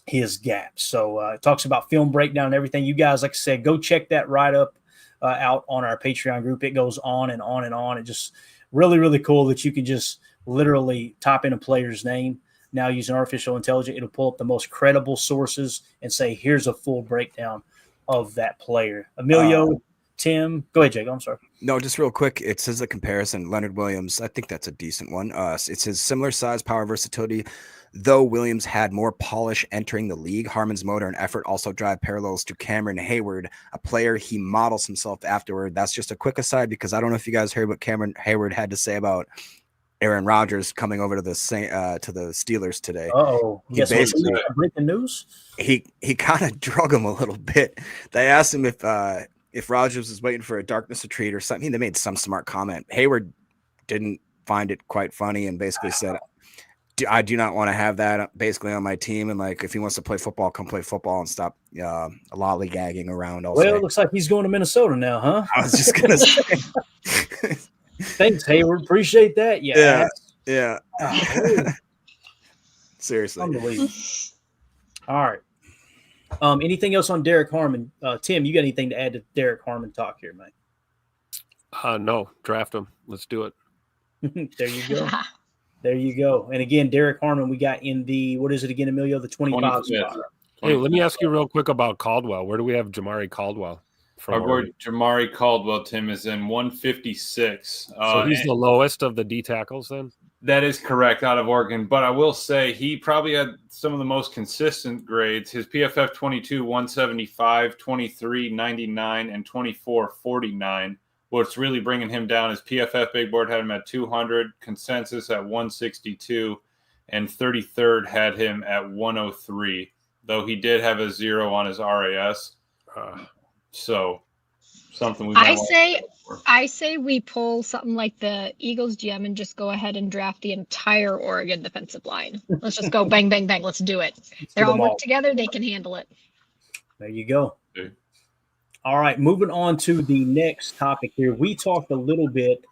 Speaker 1: his gaps. So it talks about film breakdown and everything. You guys, like I said, go check that write-up out on our Patreon group. It goes on and on and on. It just really, really cool that you can just literally type in a player's name. Now using artificial intelligence, it'll pull up the most credible sources and say, here's a full breakdown of that player. Emilio, Tim, go ahead, Jake. I'm sorry.
Speaker 4: No, just real quick. It says a comparison. Leonard Williams, I think that's a decent one. It says similar size, power, versatility. Though Williams had more polish entering the league, Harmon's motor and effort also drive parallels to Cameron Hayward, a player he models himself afterward. That's just a quick aside because I don't know if you guys heard what Cameron Hayward had to say about Aaron Rodgers coming over to the Steelers today.
Speaker 1: Oh, yes. Breaking news.
Speaker 4: He kind of drug him a little bit. They asked him if Rodgers was waiting for a darkness retreat or something. They made some smart comment. Hayward didn't find it quite funny and basically said, I do not want to have that basically on my team. And like, if he wants to play football, come play football and stop lollygagging around.
Speaker 1: Well, it looks like he's going to Minnesota now, huh?
Speaker 4: I was just going to say.
Speaker 1: Thanks, Hayward. Appreciate that.
Speaker 4: Yeah. Seriously.
Speaker 1: Unbelievable. All right. Anything else on Derek Harmon? Tim, you got anything to add to Derek Harmon talk here, man?
Speaker 3: No, draft him. Let's do it.
Speaker 1: There you go. There you go. And again, Derek Harmon, we got in the, what is it again, Emilio? The 25 spot.
Speaker 3: Hey, let me ask you real quick about Caldwell. Where do we have Jamari Caldwell?
Speaker 5: Our board, Jamari Caldwell, Tim, is in 156.
Speaker 3: So he's the lowest of the D tackles then?
Speaker 5: That is correct, out of Oregon. But I will say he probably had some of the most consistent grades. His PFF 22, 175, 23, 99, and 24, 49. What's really bringing him down is PFF Big Board had him at 200, consensus at 162, and 33rd had him at 103, though he did have a 0 on his RAS. So something we
Speaker 2: I say we pull something like the Eagles GM and just go ahead and draft the entire Oregon defensive line. Let's just go bang, bang, bang. Let's do it. They're all work together. They can handle it.
Speaker 1: There you go. Okay. All right, moving on to the next topic here. We talked a little bit.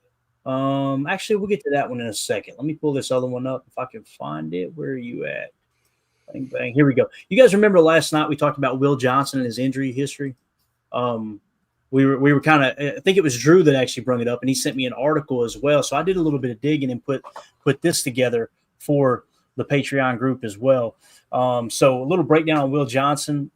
Speaker 1: Actually, we'll get to that one in a second. Let me pull this other one up if I can find it. Where are you at? Bang, bang. Here we go. You guys remember last night we talked about Will Johnson and his injury history? We were kind of, I think it was Drew that actually brought it up, and he sent me an article as well. So I did a little bit of digging and put this together for the Patreon group as well. So a little breakdown on Will Johnson.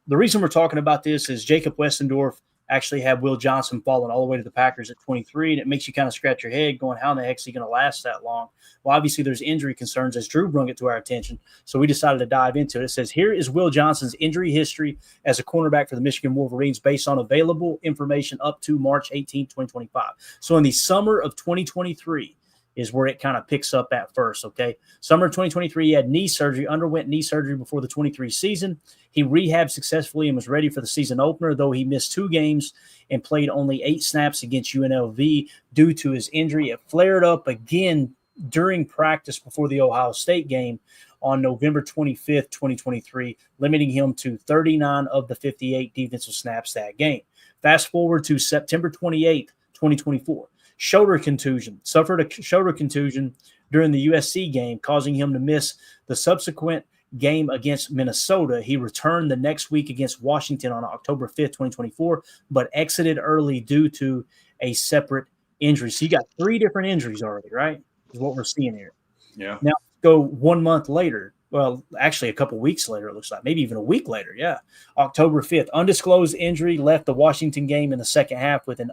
Speaker 1: The reason we're talking about this is Jacob Westendorf actually had Will Johnson falling all the way to the Packers at 23, and it makes you kind of scratch your head going, how in the heck is he going to last that long? Well, obviously there's injury concerns as Drew brought it to our attention, so we decided to dive into it. It says, here is Will Johnson's injury history as a cornerback for the Michigan Wolverines based on available information up to March 18, 2025. So in the summer of 2023 is where it kind of picks up at first, okay? Summer of 2023, he had knee surgery, underwent knee surgery before the 23 season. He rehabbed successfully and was ready for the season opener, though he missed 2 games and played only 8 snaps against UNLV due to his injury. It flared up again during practice before the Ohio State game on November 25th, 2023, limiting him to 39 of the 58 defensive snaps that game. Fast forward to September 28th, 2024. Suffered a shoulder contusion during the USC game, causing him to miss the subsequent game against Minnesota. He returned the next week against Washington on October 5th, 2024, but exited early due to a separate injury. So you got 3 different injuries already, right? Is what we're seeing here.
Speaker 5: Yeah.
Speaker 1: Now go 1 month later. Well, actually a couple weeks later, it looks like, maybe even a week later. Yeah. October 5th, undisclosed injury, left the Washington game in the second half with an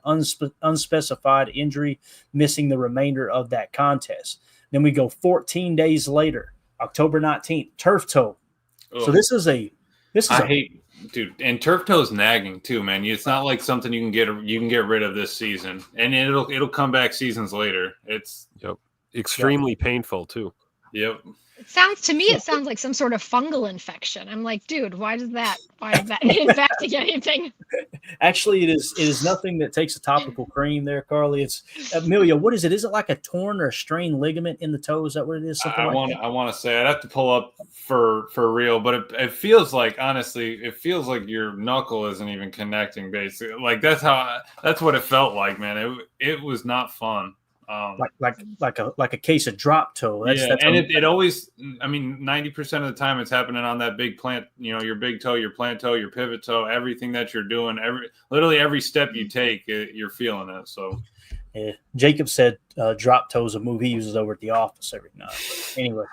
Speaker 1: unspecified injury, missing the remainder of that contest. Then we go 14 days later, October 19th, turf toe.
Speaker 5: Ugh.
Speaker 1: So this is a
Speaker 5: dude, and turf toe is nagging too, man. It's not like something you can get rid of this season, and it'll come back seasons later. It's
Speaker 3: extremely painful too.
Speaker 5: Yep.
Speaker 2: It sounds like some sort of fungal infection. I'm like, dude, why is that impacting anything?
Speaker 1: Actually, it is nothing that takes a topical cream there, Carly. It's Amelia. What is it? Is it like a torn or a strained ligament in the toe? Is that what it is?
Speaker 5: I want to say I'd have to pull up for real, but it feels like, honestly, it feels like your knuckle isn't even connecting. Basically, like that's what it felt like, man. It was not fun.
Speaker 1: Like a case of drop toe. That's
Speaker 5: it always, I mean, 90% of the time it's happening on that big plant, your big toe, your plant toe, your pivot toe, everything that you're doing, literally every step you take, you're feeling it. So
Speaker 1: yeah. Jacob said drop toe is a move he uses over at the office every night. But anyway,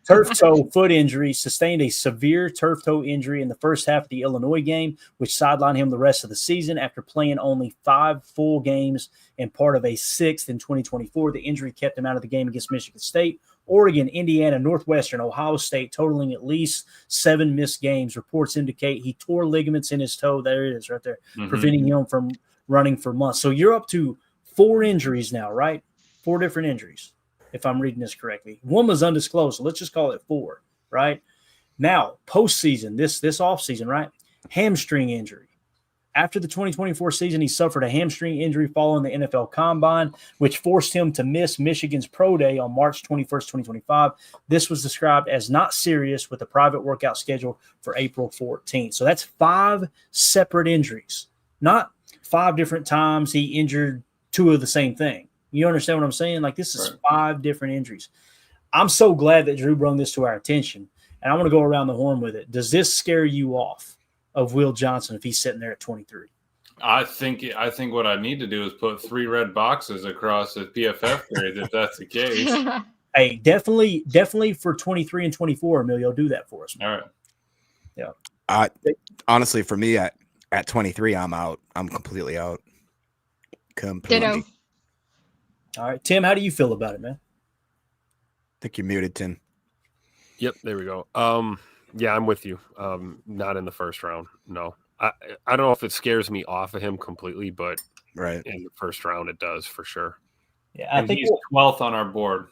Speaker 1: turf toe foot injury, sustained a severe turf toe injury in the first half of the Illinois game, which sidelined him the rest of the season after playing only 5 full games and part of a 6th in 2024. The injury kept him out of the game against Michigan State, Oregon, Indiana, Northwestern, Ohio State, totaling at least 7 missed games. Reports indicate he tore ligaments in his toe. There it is right there, preventing him from running for months. So you're up to 4 injuries now, right? 4 different injuries. if I'm reading this correctly. One was undisclosed, so let's just call it 4, right? Now, postseason, this offseason, right? Hamstring injury. After the 2024 season, he suffered a hamstring injury following the NFL Combine, which forced him to miss Michigan's Pro Day on March 21st, 2025. This was described as not serious with a private workout schedule for April 14th. So that's 5 separate injuries, not 5 different times he injured 2 of the same thing. You understand what I'm saying? Like, this is 5 different injuries. I'm so glad that Drew brought this to our attention, and I want to go around the horn with it. Does this scare you off of Will Johnson if he's sitting there at 23?
Speaker 5: I think what I need to do is put 3 red boxes across the PFF grades if that's the case.
Speaker 1: Hey, definitely for 23 and 24, Emilio, do that for us.
Speaker 5: All right.
Speaker 1: Yeah.
Speaker 4: Honestly, for me at 23, I'm out. I'm completely out. Completely.
Speaker 2: Ditto.
Speaker 1: All right, Tim, how do you feel about it, man?
Speaker 4: I think you're muted, Tim.
Speaker 3: Yep, there we go. Yeah, I'm with you. Not in the first round. No, I don't know if it scares me off of him completely, but in the first round it does for sure.
Speaker 1: Yeah, I think
Speaker 5: he's 12th on our board.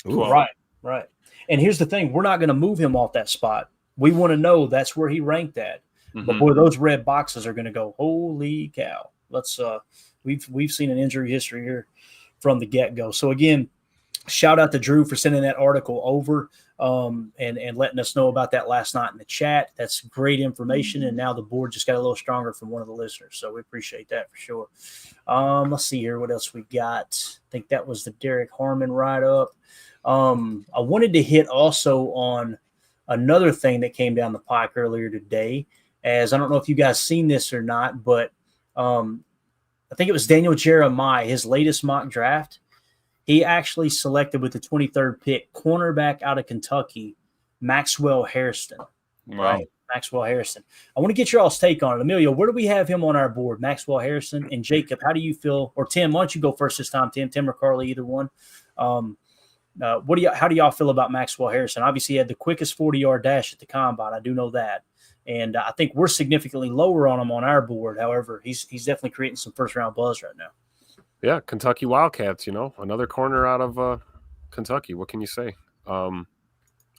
Speaker 1: Ooh, right. And here's the thing: we're not going to move him off that spot. We want to know that's where he ranked at.
Speaker 5: Mm-hmm.
Speaker 1: But boy, those red boxes are going to go. Holy cow! Let's. We've seen an injury history here from the get-go. So again, shout out to Drew for sending that article over. And letting us know about that last night in the chat. That's great information. And now the board just got a little stronger from one of the listeners. So we appreciate that for sure. Let's see here. What else we got? I think that was the Derek Harmon write-up. I wanted to hit also on another thing that came down the pike earlier today, as I don't know if you guys seen this or not, but I think it was Daniel Jeremiah, his latest mock draft. He actually selected with the 23rd pick, cornerback out of Kentucky, Maxwell Harrison.
Speaker 5: Wow.
Speaker 1: Right? Maxwell Harrison. I want to get your all's take on it. Emilio, where do we have him on our board? Maxwell Harrison. And Jacob, how do you feel? Or Tim, why don't you go first this time, Tim or Carly, either one. How do y'all feel about Maxwell Harrison? Obviously, he had the quickest 40-yard dash at the Combine. I do know that. And I think we're significantly lower on him on our board. However, he's definitely creating some first-round buzz right now.
Speaker 3: Yeah, Kentucky Wildcats, another corner out of Kentucky. What can you say? I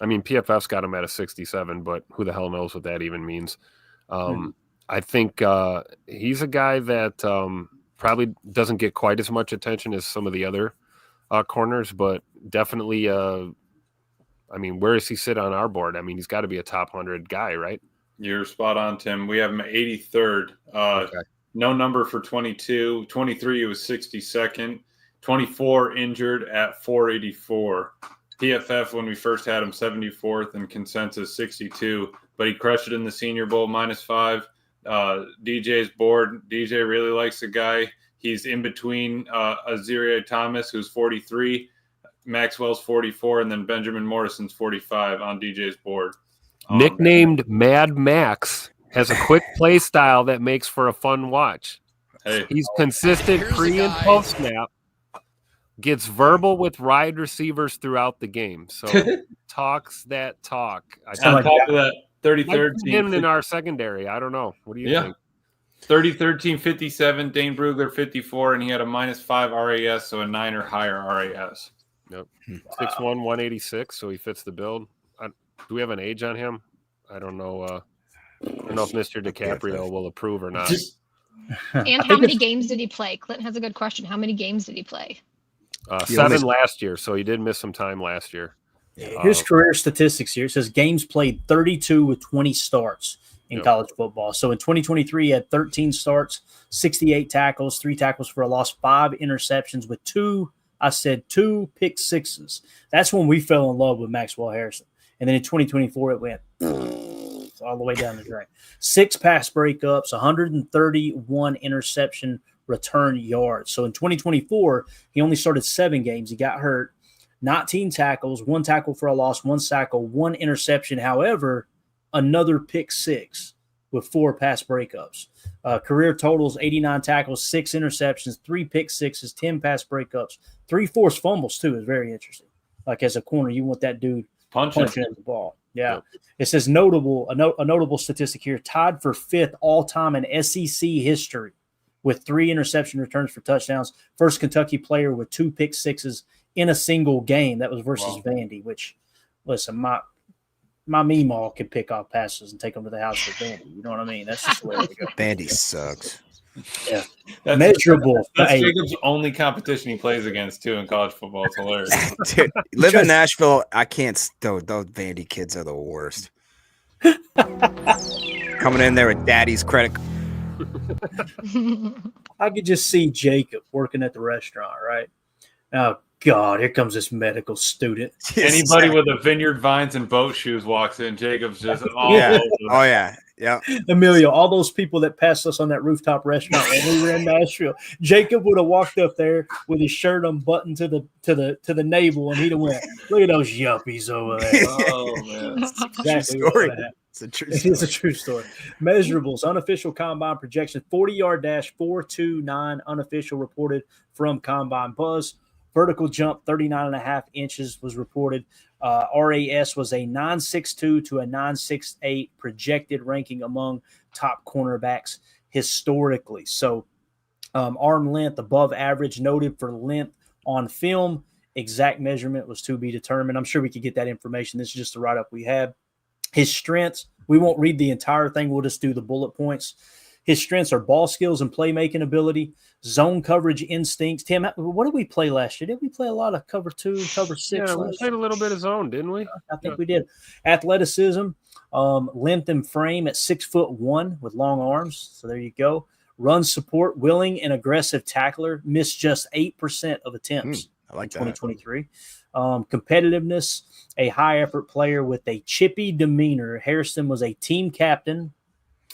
Speaker 3: mean, PFF's got him at a 67, but who the hell knows what that even means? I think he's a guy that probably doesn't get quite as much attention as some of the other corners, but definitely, where does he sit on our board? I mean, he's got to be a top 100 guy, right?
Speaker 5: You're spot on, Tim. We have him 83rd. Okay. No number for 22. 23, he was 62nd. 24 injured at 484. PFF, when we first had him, 74th, and consensus 62. But he crushed it in the Senior Bowl, -5. DJ's board. DJ really likes the guy. He's in between Azaria Thomas, who's 43, Maxwell's 44, and then Benjamin Morrison's 45 on DJ's board.
Speaker 3: Nicknamed Mad Max. Has a quick play style that makes for a fun watch.
Speaker 5: Hey.
Speaker 3: He's consistent pre and post snap, gets verbal with wide receivers throughout the game. So talks that talk.
Speaker 5: On top of that, 33rd team.
Speaker 3: Him in our secondary. I don't know. What do you think?
Speaker 5: 33rd team, 57. Dane Brugler, 54, and he had a -5 RAS, so a 9 or higher RAS.
Speaker 3: Yep. 6'1", 186, so he fits the build. Do we have an age on him? I don't know. I don't know if Mr. DiCaprio will approve or not.
Speaker 2: And how many games did he play? Clinton has a good question. How many games did he play?
Speaker 3: 7 last year, so he did miss some time last year.
Speaker 1: Here's career statistics here. It says games played 32 with 20 starts in college football. So in 2023, he had 13 starts, 68 tackles, 3 tackles for a loss, 5 interceptions with 2 pick sixes. That's when we fell in love with Maxwell Harrison. And then in 2024, it went all the way down the drain. 6 pass breakups, 131 interception return yards. So in 2024, he only started 7 games. He got hurt. 19 tackles, 1 tackle for a loss, 1 sack, 1 interception. However, another pick 6 with 4 pass breakups. Career totals, 89 tackles, 6 interceptions, 3 pick sixes, 10 pass breakups, 3 forced fumbles too is very interesting. Like as a corner, you want that dude punching at the ball. Yeah. Yep. It says a notable statistic here, tied for 5th all-time in SEC history with 3 interception returns for touchdowns. First Kentucky player with 2 pick sixes in a single game. That was versus Vandy, which, listen, my Meemaw could pick off passes and take them to the house with Vandy. You know what I mean? That's just the way it goes.
Speaker 4: Vandy sucks.
Speaker 1: Yeah. Measurable.
Speaker 5: That's Jacob's only competition he plays against, too, in college football. It's hilarious.
Speaker 4: Dude, live in Nashville, I can't. Those Vandy kids are the worst. Coming in there with daddy's credit.
Speaker 1: I could just see Jacob working at the restaurant, right? Oh, God, here comes this medical student.
Speaker 5: Anybody with a Vineyard Vines and boat shoes walks in, Jacob's just all
Speaker 4: yeah.
Speaker 5: over.
Speaker 4: Oh, yeah. Yeah.
Speaker 1: Emilio, all those people that passed us on that rooftop restaurant when we were in Nashville, Jacob would have walked up there with his shirt unbuttoned to the navel, and he'd have went, "Look at those yuppies over there."
Speaker 5: Oh man,
Speaker 1: exactly.
Speaker 4: It's a true
Speaker 1: It
Speaker 4: story.
Speaker 1: is a true story. Measurables, unofficial combine projection, 40-yard dash, 4.29, unofficial reported from Combine Buzz. Vertical jump, 39.5 inches was reported. RAS was a 9.62 to a 9.68 projected ranking among top cornerbacks historically. So arm length above average, noted for length on film. Exact measurement was to be determined. I'm sure we could get that information. This is just the write-up we have. His strengths, we won't read the entire thing. We'll just do the bullet points. His strengths are ball skills and playmaking ability, zone coverage instincts. Tim, what did we play last year? Did we play a lot of cover 2, cover 6?
Speaker 3: Yeah, we played a little bit of zone, didn't we?
Speaker 1: I think we did. Athleticism, length and frame at 6'1" with long arms. So there you go. Run support, willing and aggressive tackler. Missed just 8% of attempts
Speaker 4: I like
Speaker 1: in 2023. Competitiveness, a high effort player with a chippy demeanor. Harrison was a team captain.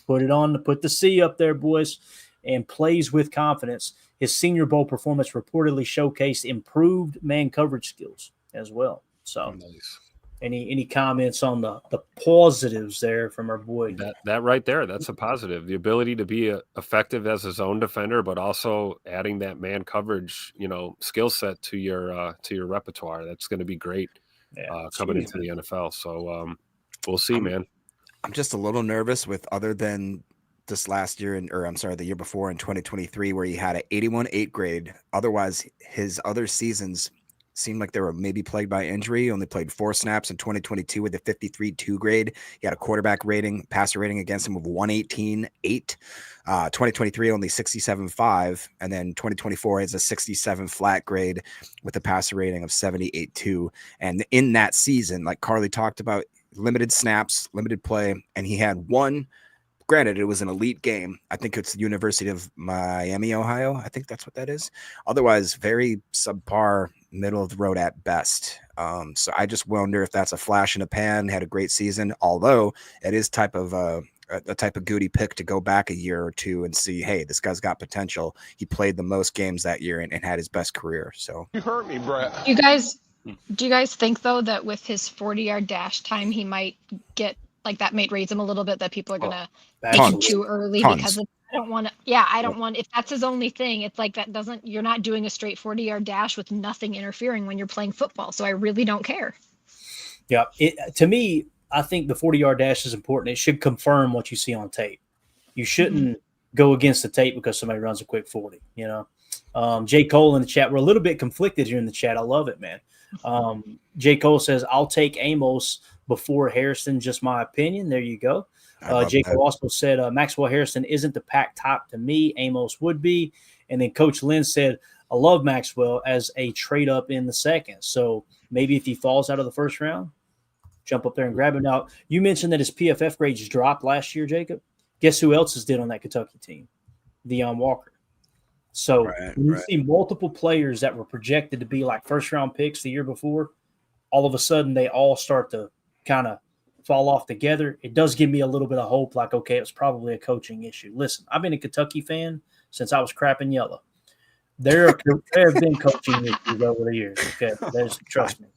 Speaker 1: Put the C up there, boys, and plays with confidence. His Senior Bowl performance reportedly showcased improved man coverage skills as well. So,
Speaker 3: nice.
Speaker 1: Any comments on the positives there from our boy?
Speaker 3: That right there, that's a positive. The ability to be effective as a zone defender, but also adding that man coverage, skill set to your repertoire. That's going to be great coming into the NFL. So we'll see, man.
Speaker 4: I'm just a little nervous with other than this last year, the year before in 2023, where he had an 81.8 grade. Otherwise, his other seasons seemed like they were maybe plagued by injury. He only played 4 snaps in 2022 with a 53.2 grade. He had a passer rating against him of 118.8. 2023, only 67.5. And then 2024 has a 67 flat grade with a passer rating of 78.2. And in that season, like Carly talked about, limited snaps, limited play, and he had one. Granted, it was an elite game. I think it's the University of Miami, Ohio. I think that's what that is. Otherwise, very subpar, middle of the road at best. So I just wonder if that's a flash in the pan. Had a great season, although it is a type of goody pick to go back a year or two and see, hey, this guy's got potential. He played the most games that year and had his best career. So
Speaker 12: You hurt me, Brett.
Speaker 2: Do you guys think, though, that with his 40-yard dash time, he might get, like, that might raise him a little bit, that people are going to take him too early? Because I don't want to, if that's his only thing, it's like you're not doing a straight 40-yard dash with nothing interfering when you're playing football. So I really don't care.
Speaker 1: Yeah. To me, I think the 40-yard dash is important. It should confirm what you see on tape. You shouldn't go against the tape because somebody runs a quick 40, J. Cole in the chat. We're a little bit conflicted here in the chat. I love it, man. J. Cole says, I'll take Amos before Harrison, just my opinion. There you go. J. Cole also said, Maxwell Harrison isn't the pack top to me. Amos would be. And then Coach Lynn said, I love Maxwell as a trade up in the second. So maybe if he falls out of the first round, jump up there and grab him. Now, you mentioned that his PFF grades dropped last year, Jacob. Guess who else did on that Kentucky team? Deion Walker. So when you see multiple players that were projected to be like first-round picks the year before, all of a sudden they all start to kind of fall off together. It does give me a little bit of hope, like, okay, it was probably a coaching issue. Listen, I've been a Kentucky fan since I was crapping yellow. There have been coaching issues over the years. Okay, trust me.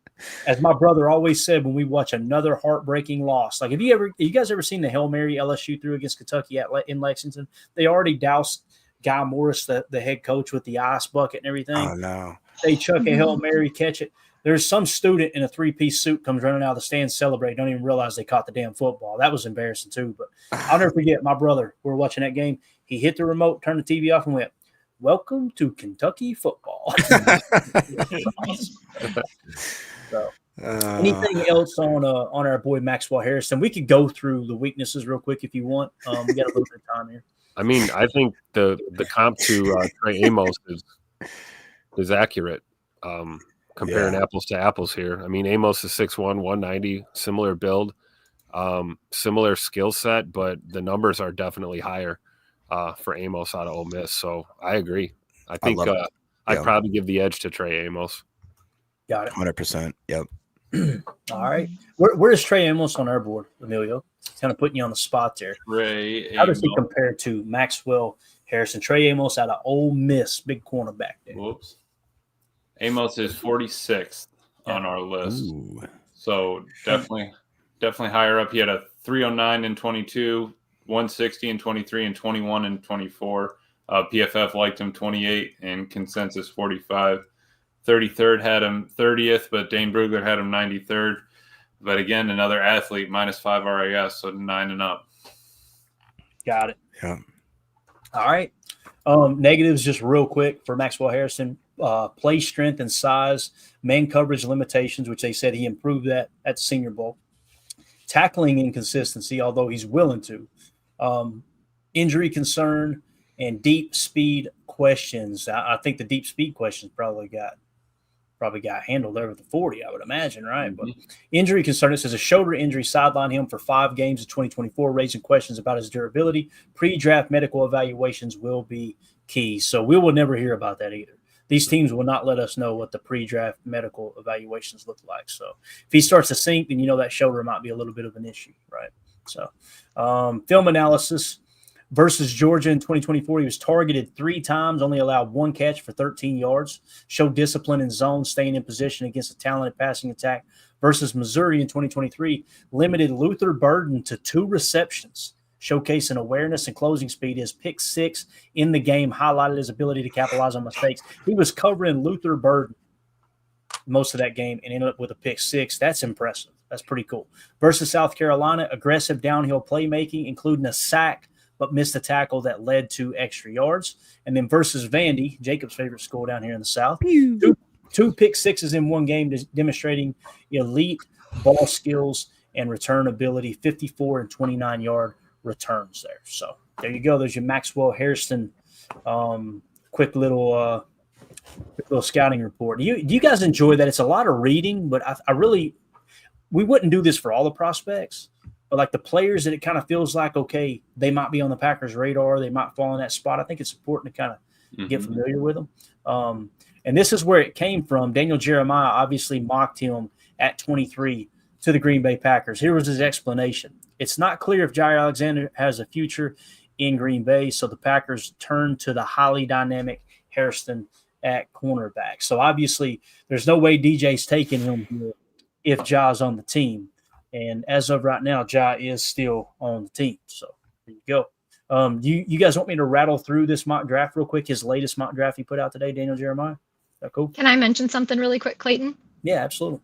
Speaker 1: As my brother always said, when we watch another heartbreaking loss, like have you guys ever seen the Hail Mary LSU threw against Kentucky in Lexington? They already doused Guy Morris, the head coach, with the ice bucket and everything.
Speaker 4: Oh no!
Speaker 1: They chuck a Hail Mary, catch it. There's some student in a 3-piece suit comes running out of the stands, celebrate, don't even realize they caught the damn football. That was embarrassing too. But I'll never forget my brother. We were watching that game. He hit the remote, turned the TV off, and went, welcome to Kentucky football. So, anything else on our boy Maxwell Harrison? We could go through the weaknesses real quick if you want. We got a little bit of time here.
Speaker 3: I mean, I think the comp to Trey Amos is accurate. Comparing apples to apples here. I mean, Amos is 6'1", 190, similar build, similar skill set, but the numbers are definitely higher for Amos out of Ole Miss. So I agree. I think I'd probably give the edge to Trey Amos.
Speaker 1: Got it.
Speaker 4: 100%. Yep.
Speaker 1: All right. Where is Trey Amos on our board, Emilio? Kind of putting you on the spot there. How does he compare to Maxwell Harrison? Trey Amos out of Ole Miss, big cornerback there.
Speaker 5: Whoops. Amos is 46th on our list. Ooh. So definitely higher up. He had a 309 in 22, 160 in 23, and 21 in 24. PFF liked him 28 and consensus 45. 33rd had him 30th, but Dane Brugler had him 93rd. But again, another athlete, -5 RAS, so 9 and up.
Speaker 1: Got it.
Speaker 4: Yeah.
Speaker 1: All right. Negatives just real quick for Maxwell Harrison. Play strength and size, man coverage limitations, which they said he improved that at the Senior Bowl. Tackling inconsistency, although he's willing to. Injury concern and deep speed questions. I think the deep speed questions probably got handled over the 40, I would imagine, right?
Speaker 5: Mm-hmm.
Speaker 1: But injury concern, it says a shoulder injury sidelined him for 5 games in 2024, raising questions about his durability. Pre-draft medical evaluations will be key. So we will never hear about that either. These teams will not let us know what the pre-draft medical evaluations look like. So if he starts to sink, then that shoulder might be a little bit of an issue, right? So film analysis versus Georgia in 2024, he was targeted 3 times, only allowed 1 catch for 13 yards, showed discipline in zone, staying in position against a talented passing attack. Versus Missouri in 2023, limited Luther Burden to 2 receptions, showcasing awareness and closing speed. His pick 6 in the game highlighted his ability to capitalize on mistakes. He was covering Luther Burden most of that game and ended up with a pick 6. That's impressive. That's pretty cool. Versus South Carolina, aggressive downhill playmaking, including a sack, but missed a tackle that led to extra yards. And then versus Vandy, Jacob's favorite school down here in the South, 2 pick 6s in one game, demonstrating elite ball skills and return ability, 54 and 29-yard returns there. So there you go. There's your Maxwell Harrison quick little scouting report. Do you guys enjoy that? It's a lot of reading, but I really – we wouldn't do this for all the prospects. But like the players that it kind of feels like, okay, they might be on the Packers' radar. They might fall in that spot. I think it's important to kind of get familiar with them. And this is where it came from. Daniel Jeremiah obviously mocked him at 23 to the Green Bay Packers. Here was his explanation. It's not clear if Jair Alexander has a future in Green Bay, so the Packers turned to the highly dynamic Harrison at cornerback. So obviously there's no way DJ's taking him here if Ja's on the team. And as of right now, Ja is still on the team. So there you go. You guys want me to rattle through this mock draft real quick, his latest mock draft he put out today, Daniel Jeremiah? Is that cool?
Speaker 2: Can I mention something really quick, Clayton?
Speaker 1: Yeah, absolutely.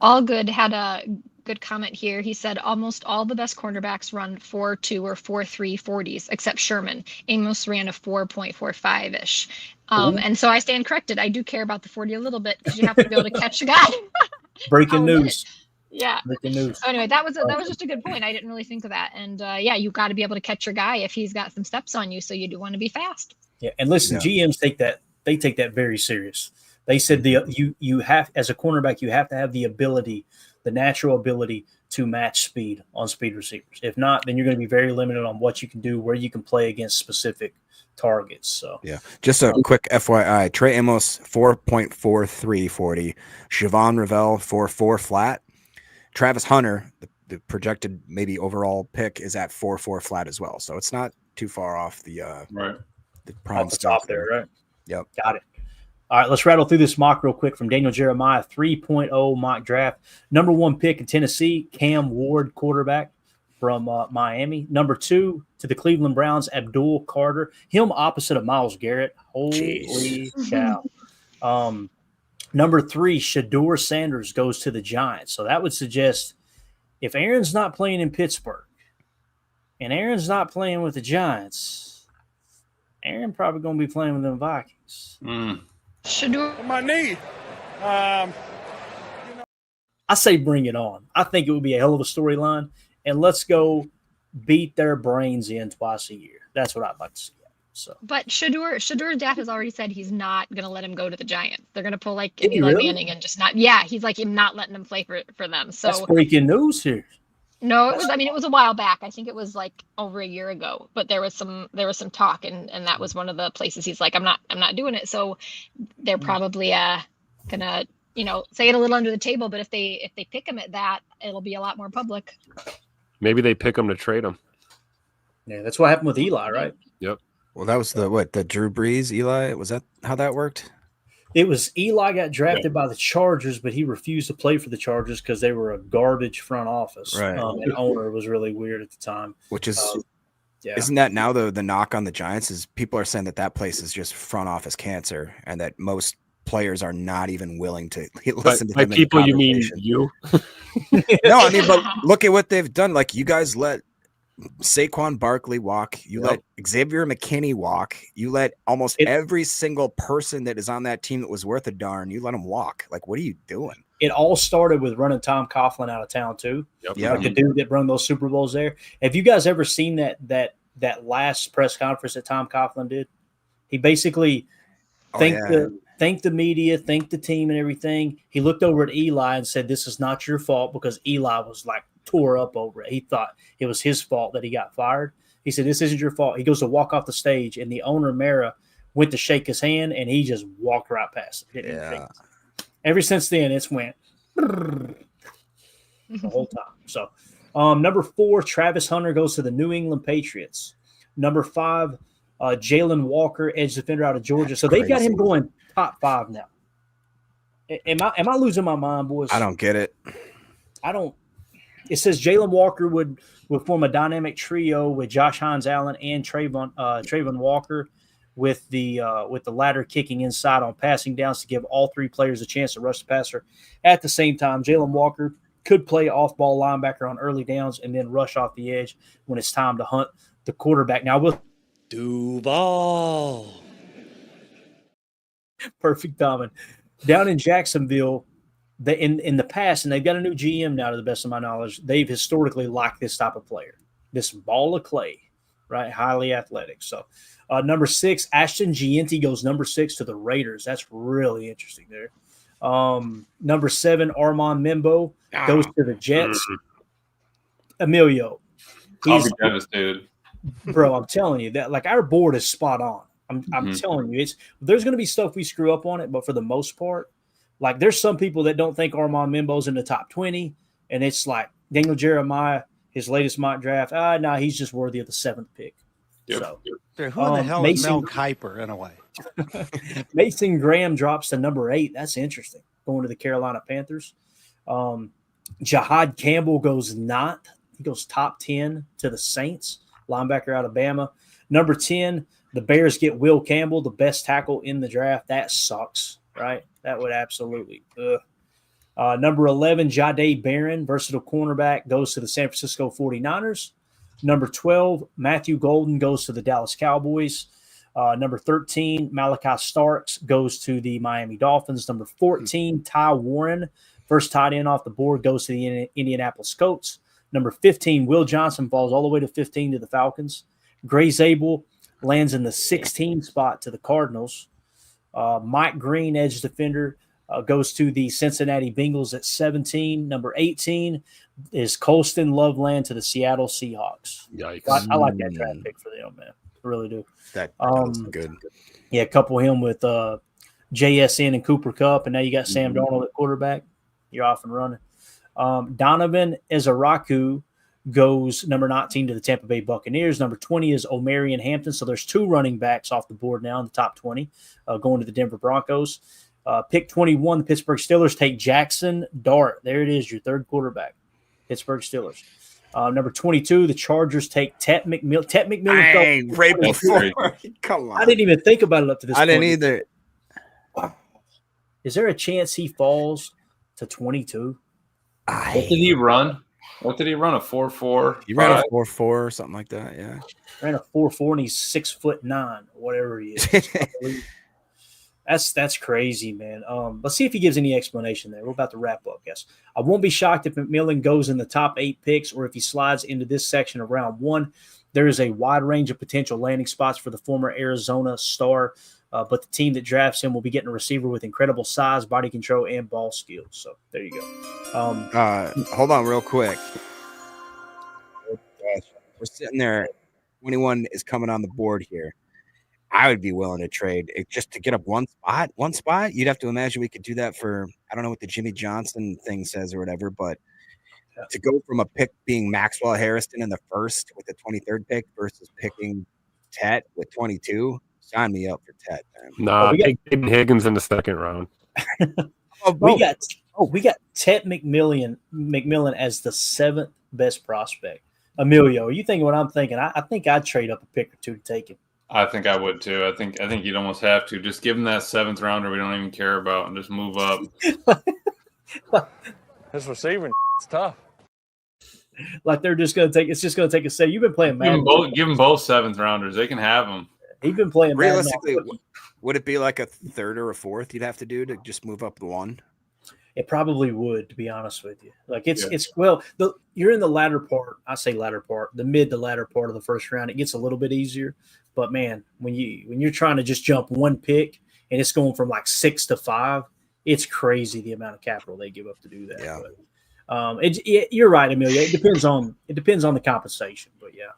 Speaker 2: All Good had a good comment here. He said almost all the best cornerbacks run 4.2 or 4.3 40s, except Sherman. Amos ran a 4.45-ish. And so I stand corrected. I do care about the 40 a little bit because you have to be able to catch a guy.
Speaker 1: Breaking news.
Speaker 2: Yeah.
Speaker 1: Breaking news.
Speaker 2: So anyway, that was just a good point. I didn't really think of that. And you got to be able to catch your guy if he's got some steps on you. So you do want to be fast.
Speaker 1: Yeah, and listen, GMs take that very serious. They said you have, as a cornerback, you have to have the ability, the natural ability to match speed on speed receivers. If not, then you're going to be very limited on what you can do, where you can play against specific targets. So
Speaker 4: yeah, just a quick FYI: Trey Amos 4.43 40, Siobhan Ravel 4.4 flat. Travis Hunter, the projected maybe overall pick, is at 4.4 flat as well. So it's not too far off the prime
Speaker 1: off the top there, right?
Speaker 4: Yep,
Speaker 1: got it. All right, let's rattle through this mock real quick from Daniel Jeremiah, 3.0 mock draft. Number 1 pick in Tennessee, Cam Ward, quarterback from Miami. Number 2 to the Cleveland Browns, Abdul Carter. Him opposite of Myles Garrett. Holy cow. Number 3, Shador Sanders goes to the Giants. So that would suggest if Aaron's not playing in Pittsburgh and Aaron's not playing with the Giants, Aaron probably going to be playing with them Vikings.
Speaker 2: Shador.
Speaker 6: On my knee.
Speaker 1: I say bring it on. I think it would be a hell of a storyline, and let's go beat their brains in twice a year. That's what I'd like to see. So,
Speaker 2: but Shador's dad has already said he's not going to let him go to the Giants. They're going to pull like
Speaker 1: Is he
Speaker 2: Eli
Speaker 1: really?
Speaker 2: Manning and just not. Yeah, he's like I'm not letting him play for them. So
Speaker 1: that's breaking news here.
Speaker 2: no, it was. I mean, it was a while back. I think it was like over a year ago. But there was some talk, and that was one of the places he's like I'm not doing it. So they're probably gonna say it a little under the table. But if they pick him at that, it'll be a lot more public.
Speaker 3: Maybe they pick him to trade him.
Speaker 1: Yeah, that's what happened with Eli, right?
Speaker 3: Yep.
Speaker 4: Well, that was the Drew Brees, Eli. Was that how that worked?
Speaker 1: It was Eli got drafted by the Chargers, but he refused to play for the Chargers because they were a garbage front office.
Speaker 4: Right.
Speaker 1: And owner was really weird at the time.
Speaker 4: Which is,
Speaker 1: yeah.
Speaker 4: Isn't that now the knock on the Giants is people are saying that place is just front office cancer and that most players are not even willing to listen to them.
Speaker 3: By people, you mean you?
Speaker 4: No, I mean, but look at what they've done. Like you guys let Saquon Barkley walk. You let Xavier McKinney walk. You let almost every single person that is on that team that was worth a darn. You let them walk. Like, what are you doing?
Speaker 1: It all started with running Tom Coughlin out of town too.
Speaker 4: Yep.
Speaker 1: Like the dude that run those Super Bowls there. Have you guys ever seen that last press conference that Tom Coughlin did? He basically thanked the media, thanked the team and everything. He looked over at Eli and said, "This is not your fault," because Eli was like tore up over it. He thought it was his fault that he got fired. He said, "This isn't your fault." He goes to walk off the stage, and the owner, Mara, went to shake his hand, and he just walked right past it. Yeah. Ever since then, it's went the whole time. So, number 4, Travis Hunter goes to the New England Patriots. Number 5, Jalen Walker, edge defender out of Georgia. So they've got him going top 5 now. Am I losing my mind, boys?
Speaker 4: I don't get it.
Speaker 1: It says Jalen Walker would form a dynamic trio with Josh Hines Allen and Trayvon Walker, with the latter kicking inside on passing downs to give all 3 players a chance to rush the passer. At the same time, Jalen Walker could play off-ball linebacker on early downs and then rush off the edge when it's time to hunt the quarterback. Now, with
Speaker 13: Duval.
Speaker 1: Perfect timing. Down in Jacksonville, in the past, and they've got a new GM now to the best of my knowledge, they've historically liked this type of player, this ball of clay, right? Highly athletic. So number 6, Ashton Gianti goes number 6 to the Raiders. That's really interesting there. Number 7, Armand Membo goes to the Jets. Emilio.
Speaker 5: I'll be devastated.
Speaker 1: Bro, I'm telling you that like our board is spot on. I'm telling you, there's going to be stuff we screw up on it, but for the most part, like there's some people that don't think Armand Membo's in the top 20, and it's like Daniel Jeremiah, his latest mock draft. No, he's just worthy of the 7th pick.
Speaker 6: Yep. So, who in the hell is Mel Kiper in a way?
Speaker 1: Mason Graham drops to number 8. That's interesting. Going to the Carolina Panthers. Jahad Campbell goes not. He goes top 10 to the Saints. Linebacker out of Bama. Number 10, the Bears get Will Campbell, the best tackle in the draft. That sucks, right? That would absolutely. Number 11, Jahdae Barron, versatile cornerback, goes to the San Francisco 49ers. Number 12, Matthew Golden goes to the Dallas Cowboys. Number 13, Malachi Starks goes to the Miami Dolphins. Number 14, Ty Warren, first tight end off the board, goes to the Indianapolis Colts. Number 15, Will Johnson falls all the way to 15 to the Falcons. Gray Zabel lands in the 16 spot to the Cardinals. Mike Green, edge defender, goes to the Cincinnati Bengals at 17. Number 18 is Colston Loveland to the Seattle Seahawks.
Speaker 3: Yikes.
Speaker 1: I like that draft pick for them, man. I really do.
Speaker 4: That's good.
Speaker 1: Yeah, couple him with JSN and Cooper Kupp, and now you got Sam Darnold at quarterback. You're off and running. Donovan Ezaraku goes number 19 to the Tampa Bay Buccaneers. Number 20 is Omarion Hampton. So there's 2 running backs off the board now in the top 20 going to the Denver Broncos. Pick 21, the Pittsburgh Steelers take Jackson Dart. There it is, your 3rd quarterback, Pittsburgh Steelers. Number 22, the Chargers take Tet McMillan. Tet McMillan.
Speaker 4: Right before. Come on.
Speaker 1: I didn't even think about it up to this point.
Speaker 4: I didn't either.
Speaker 1: Is there a chance he falls to 22?
Speaker 5: What did he run? What did he run? A 4.4?
Speaker 4: He ran a 4.4 or something like that. Yeah.
Speaker 1: Ran a 4.4 and he's 6'9", whatever he is. That's crazy, man. Let's see if he gives any explanation there. We're about to wrap up, guys. I won't be shocked if McMillan goes in the top 8 picks or if he slides into this section of round 1. There is a wide range of potential landing spots for the former Arizona star, but the team that drafts him will be getting a receiver with incredible size, body control, and ball skills. So there you go.
Speaker 4: Hold on real quick. We're sitting there. 21 is coming on the board here. I would be willing to trade it just to get up one spot. You'd have to imagine we could do that for, I don't know what the Jimmy Johnson thing says or whatever, but to go from a pick being Maxwell Harrison in the first with the 23rd pick versus picking Tet with 22, sign me up for Tet, man.
Speaker 3: Nah, take Higgins in the second round.
Speaker 1: We got Tet McMillan as the 7th best prospect. Emilio, are you thinking what I'm thinking? I think I'd trade up a pick or two to take him.
Speaker 5: I think I would too. I think you'd almost have to just give him that 7th rounder we don't even care about and just move up.
Speaker 13: His receiving is tough.
Speaker 1: Like they're just going to take. It's just going to take a set. You've been playing Madden.
Speaker 5: Give them both 7th rounders. They can have them.
Speaker 1: He's been playing.
Speaker 4: Realistically, would it be like a 3rd or a 4th you'd have to do to just move up the 1?
Speaker 1: It probably would, to be honest with you. Like you're in the latter part. I say latter part, the mid to latter part of the first round. It gets a little bit easier, but man, when you're trying to just jump one pick and it's going from like 6 to 5, it's cranzy the amount of capital they give up to do that.
Speaker 4: Yeah.
Speaker 1: But, you're right, Amelia. It depends on the compensation, but yeah.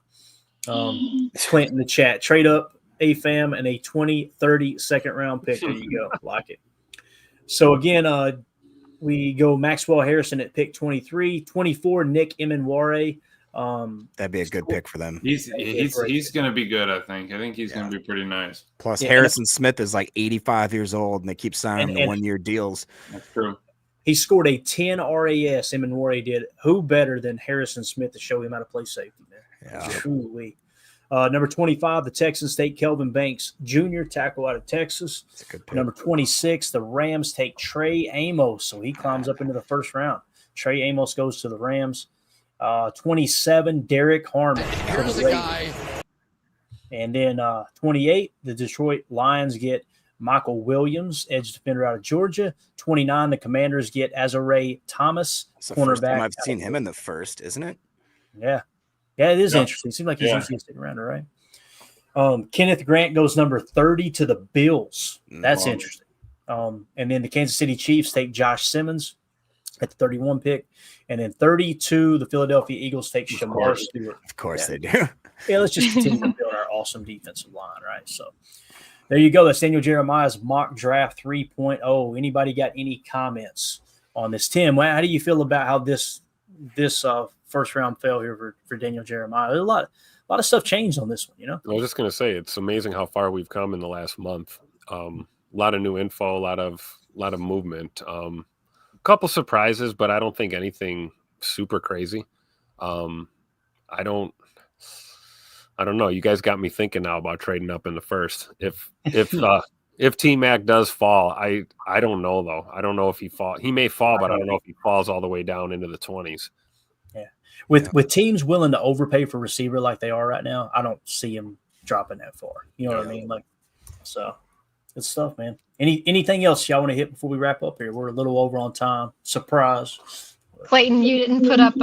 Speaker 1: Clint in the chat, trade up AFAM and a 20-30 second round pick. There you go. Like it. So again, we go Maxwell Harrison at pick 23, 24, Nick Emenware.
Speaker 4: That'd be a good pick for them.
Speaker 5: He's going to be good, I think. I think he's going to be pretty nice.
Speaker 4: Plus, Harrison Smith is like 85 years old, and they keep signing him to one-year deals.
Speaker 5: That's true.
Speaker 1: He scored a 10 RAS, Emenware did. Who better than Harrison Smith to show him how to play safety there?
Speaker 4: Yeah.
Speaker 1: Truly. Number 25, the Texans take Kelvin Banks Jr., tackle out of Texas.
Speaker 4: That's a good pick.
Speaker 1: Number 26, the Rams take Trey Amos, so he climbs up into the first round. Trey Amos goes to the Rams. 27, Derek Harmon.
Speaker 14: Here's the guy.
Speaker 1: And then 28, the Detroit Lions get Michael Williams, edge defender out of Georgia. 29, the Commanders get Azare Thomas, cornerback.
Speaker 4: First time I've seen him in the first, isn't it?
Speaker 1: Yeah. Yeah, it is interesting. It seems like he's usually a second rounder, right? Kenneth Grant goes number 30 to the Bills. That's interesting. And then the Kansas City Chiefs take Josh Simmons at the 31 pick. And then 32, the Philadelphia Eagles take Shamar Stewart.
Speaker 4: Of course they do.
Speaker 1: Yeah, let's just continue to build our awesome defensive line, right? So there you go. That's Daniel Jeremiah's mock draft 3.0. Anybody got any comments on this? Tim, how do you feel about how this first round fell here for Daniel Jeremiah? There's a lot of stuff changed on this one, you know?
Speaker 3: I was just going to say, it's amazing how far we've come in the last month. A lot of new info, a lot of movement. Couple surprises, but I don't think anything super crazy. I don't know. You guys got me thinking now about trading up in the first. If T-Mac does fall, I don't know though. I don't know if he fall. He may fall, but I don't know if he falls all the way down into the 20s.
Speaker 1: Yeah. With teams willing to overpay for receiver like they are right now, I don't see him dropping that far. You know what I mean? Like, so good stuff, man. Anything else y'all want to hit before we wrap up here? We're a little over on time. Surprise.
Speaker 2: Clayton, you didn't put up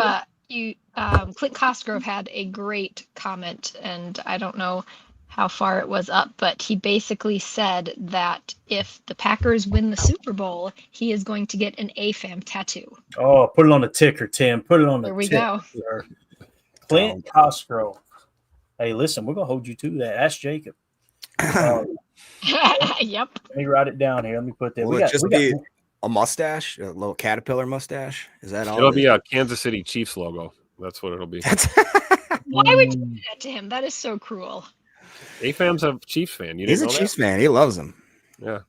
Speaker 2: Clint Cosgrove had a great comment, and I don't know how far it was up, but he basically said that if the Packers win the Super Bowl, he is going to get an AFAM tattoo.
Speaker 1: Oh, put it on the ticker, Tim. Put it on the
Speaker 2: ticker.
Speaker 1: There we go. Clint Cosgrove. Hey, listen, we're going to hold you to that. Ask Jacob.
Speaker 2: Yep.
Speaker 1: Let me write it down here. Let me put that.
Speaker 4: Will it just be a mustache, a little caterpillar mustache? Is that all?
Speaker 3: It'll be a Kansas City Chiefs logo. That's what it'll be.
Speaker 2: Why would you do that to him? That is so cruel.
Speaker 3: AFAM's a Chiefs fan.
Speaker 4: He's a Chiefs fan. He loves them.
Speaker 3: Yeah.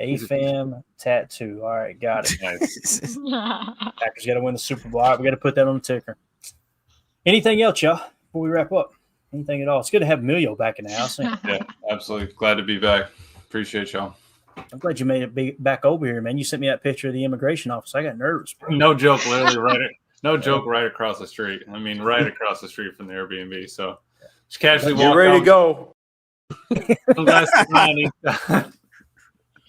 Speaker 1: AFAM tattoo. All right, got it. Nice. Packers got to win the Super Bowl. All right, we got to put that on the ticker. Anything else, y'all, before we wrap up? Anything at all? It's good to have Emilio back in the house.
Speaker 5: Yeah, absolutely. Glad to be back. Appreciate y'all.
Speaker 1: I'm glad you made it back over here, man. You sent me that picture of the immigration office. I got nervous, bro.
Speaker 5: No joke, literally No joke, right across the street. I mean, right across the street from the Airbnb. So just casually
Speaker 14: Get
Speaker 5: walk
Speaker 14: ready
Speaker 5: down.
Speaker 14: to go.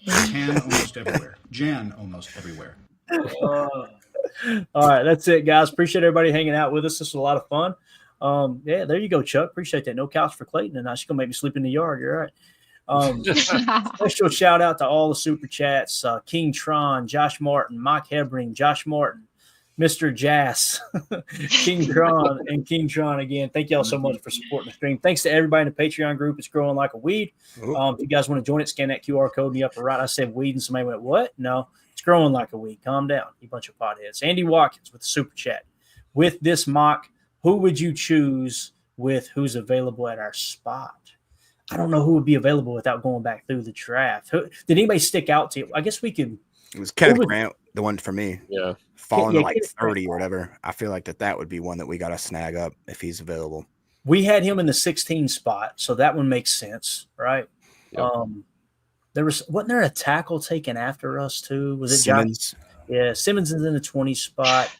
Speaker 8: Jan almost everywhere. Jan almost everywhere.
Speaker 1: All right, that's it, guys. Appreciate everybody hanging out with us. This was a lot of fun. Yeah, there you go, Chuck. Appreciate that. No couch for Clayton, and she's gonna make me sleep in the yard. You're right. Special shout out to all the super chats: King Tron, Josh Martin, Mike Hebring, Josh Martin, Mr. Jass, King Tron, and King Tron again. Thank y'all so much for supporting the stream. Thanks to everybody in the Patreon group. It's growing like a weed. If you guys want to join it, scan that QR code in the upper right. I said weed, and somebody went, "What?" No, it's growing like a weed. Calm down, you bunch of potheads. Andy Watkins with the super chat. With this mock, who would you choose with who's available at our spot? I don't know who would be available without going back through the draft. Did anybody stick out to you? I guess we could.
Speaker 4: It was Kenneth Grant, the one for me.
Speaker 3: Yeah.
Speaker 4: Falling to like 30 or whatever. I feel like that would be one that we got to snag up if he's available.
Speaker 1: We had him in the 16 spot, so that one makes sense, right? Yep. Wasn't there a tackle taken after us too? Was it
Speaker 4: Simmons?
Speaker 1: Yeah, Simmons is in the 20 spot.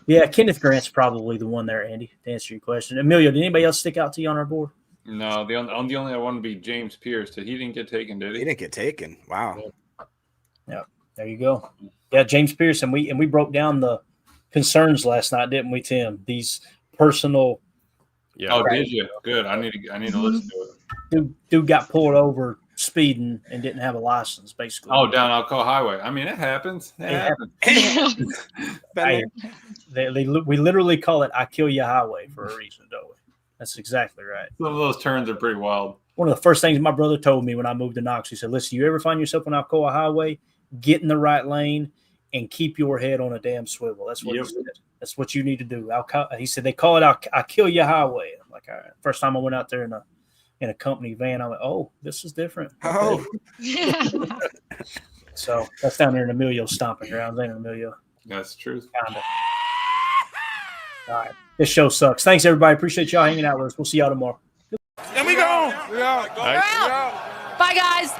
Speaker 1: Yeah, Kenneth Grant's probably the one there, Andy, to answer your question. Emilio, did anybody else stick out to you on our board?
Speaker 5: No, the only one would be James Pierce. He didn't get taken, did he?
Speaker 4: He didn't get taken. Wow.
Speaker 1: Yeah, there you go. Yeah, James Pierce, and we broke down the concerns last night, didn't we, Tim? These personal.
Speaker 5: Yeah. Oh, did you? Good. I need to listen to it.
Speaker 1: Dude got pulled over speeding and didn't have a license, basically.
Speaker 5: Oh, down Alcoa Highway. I mean, it happens. It happens.
Speaker 1: We literally call it "I Kill Ya Highway" for a reason, don't we? That's exactly right.
Speaker 5: Some of those turns are pretty wild.
Speaker 1: One of the first things my brother told me when I moved to Knox, he said, "Listen, you ever find yourself on Alcoa Highway, get in the right lane and keep your head on a damn swivel." That's what he said. That's what you need to do. He said they call it "I Kill Ya Highway." I'm like, all right. First time I went out there in a company van, I went, "Oh, this is different."
Speaker 4: Oh,
Speaker 1: so that's down there in Emilio's stomping grounds, ain't it, Emilio?
Speaker 5: That's true.
Speaker 1: Kinda. All right, this show sucks. Thanks, everybody. Appreciate y'all hanging out with us. We'll see y'all tomorrow.
Speaker 14: And we go.
Speaker 11: Bye, guys.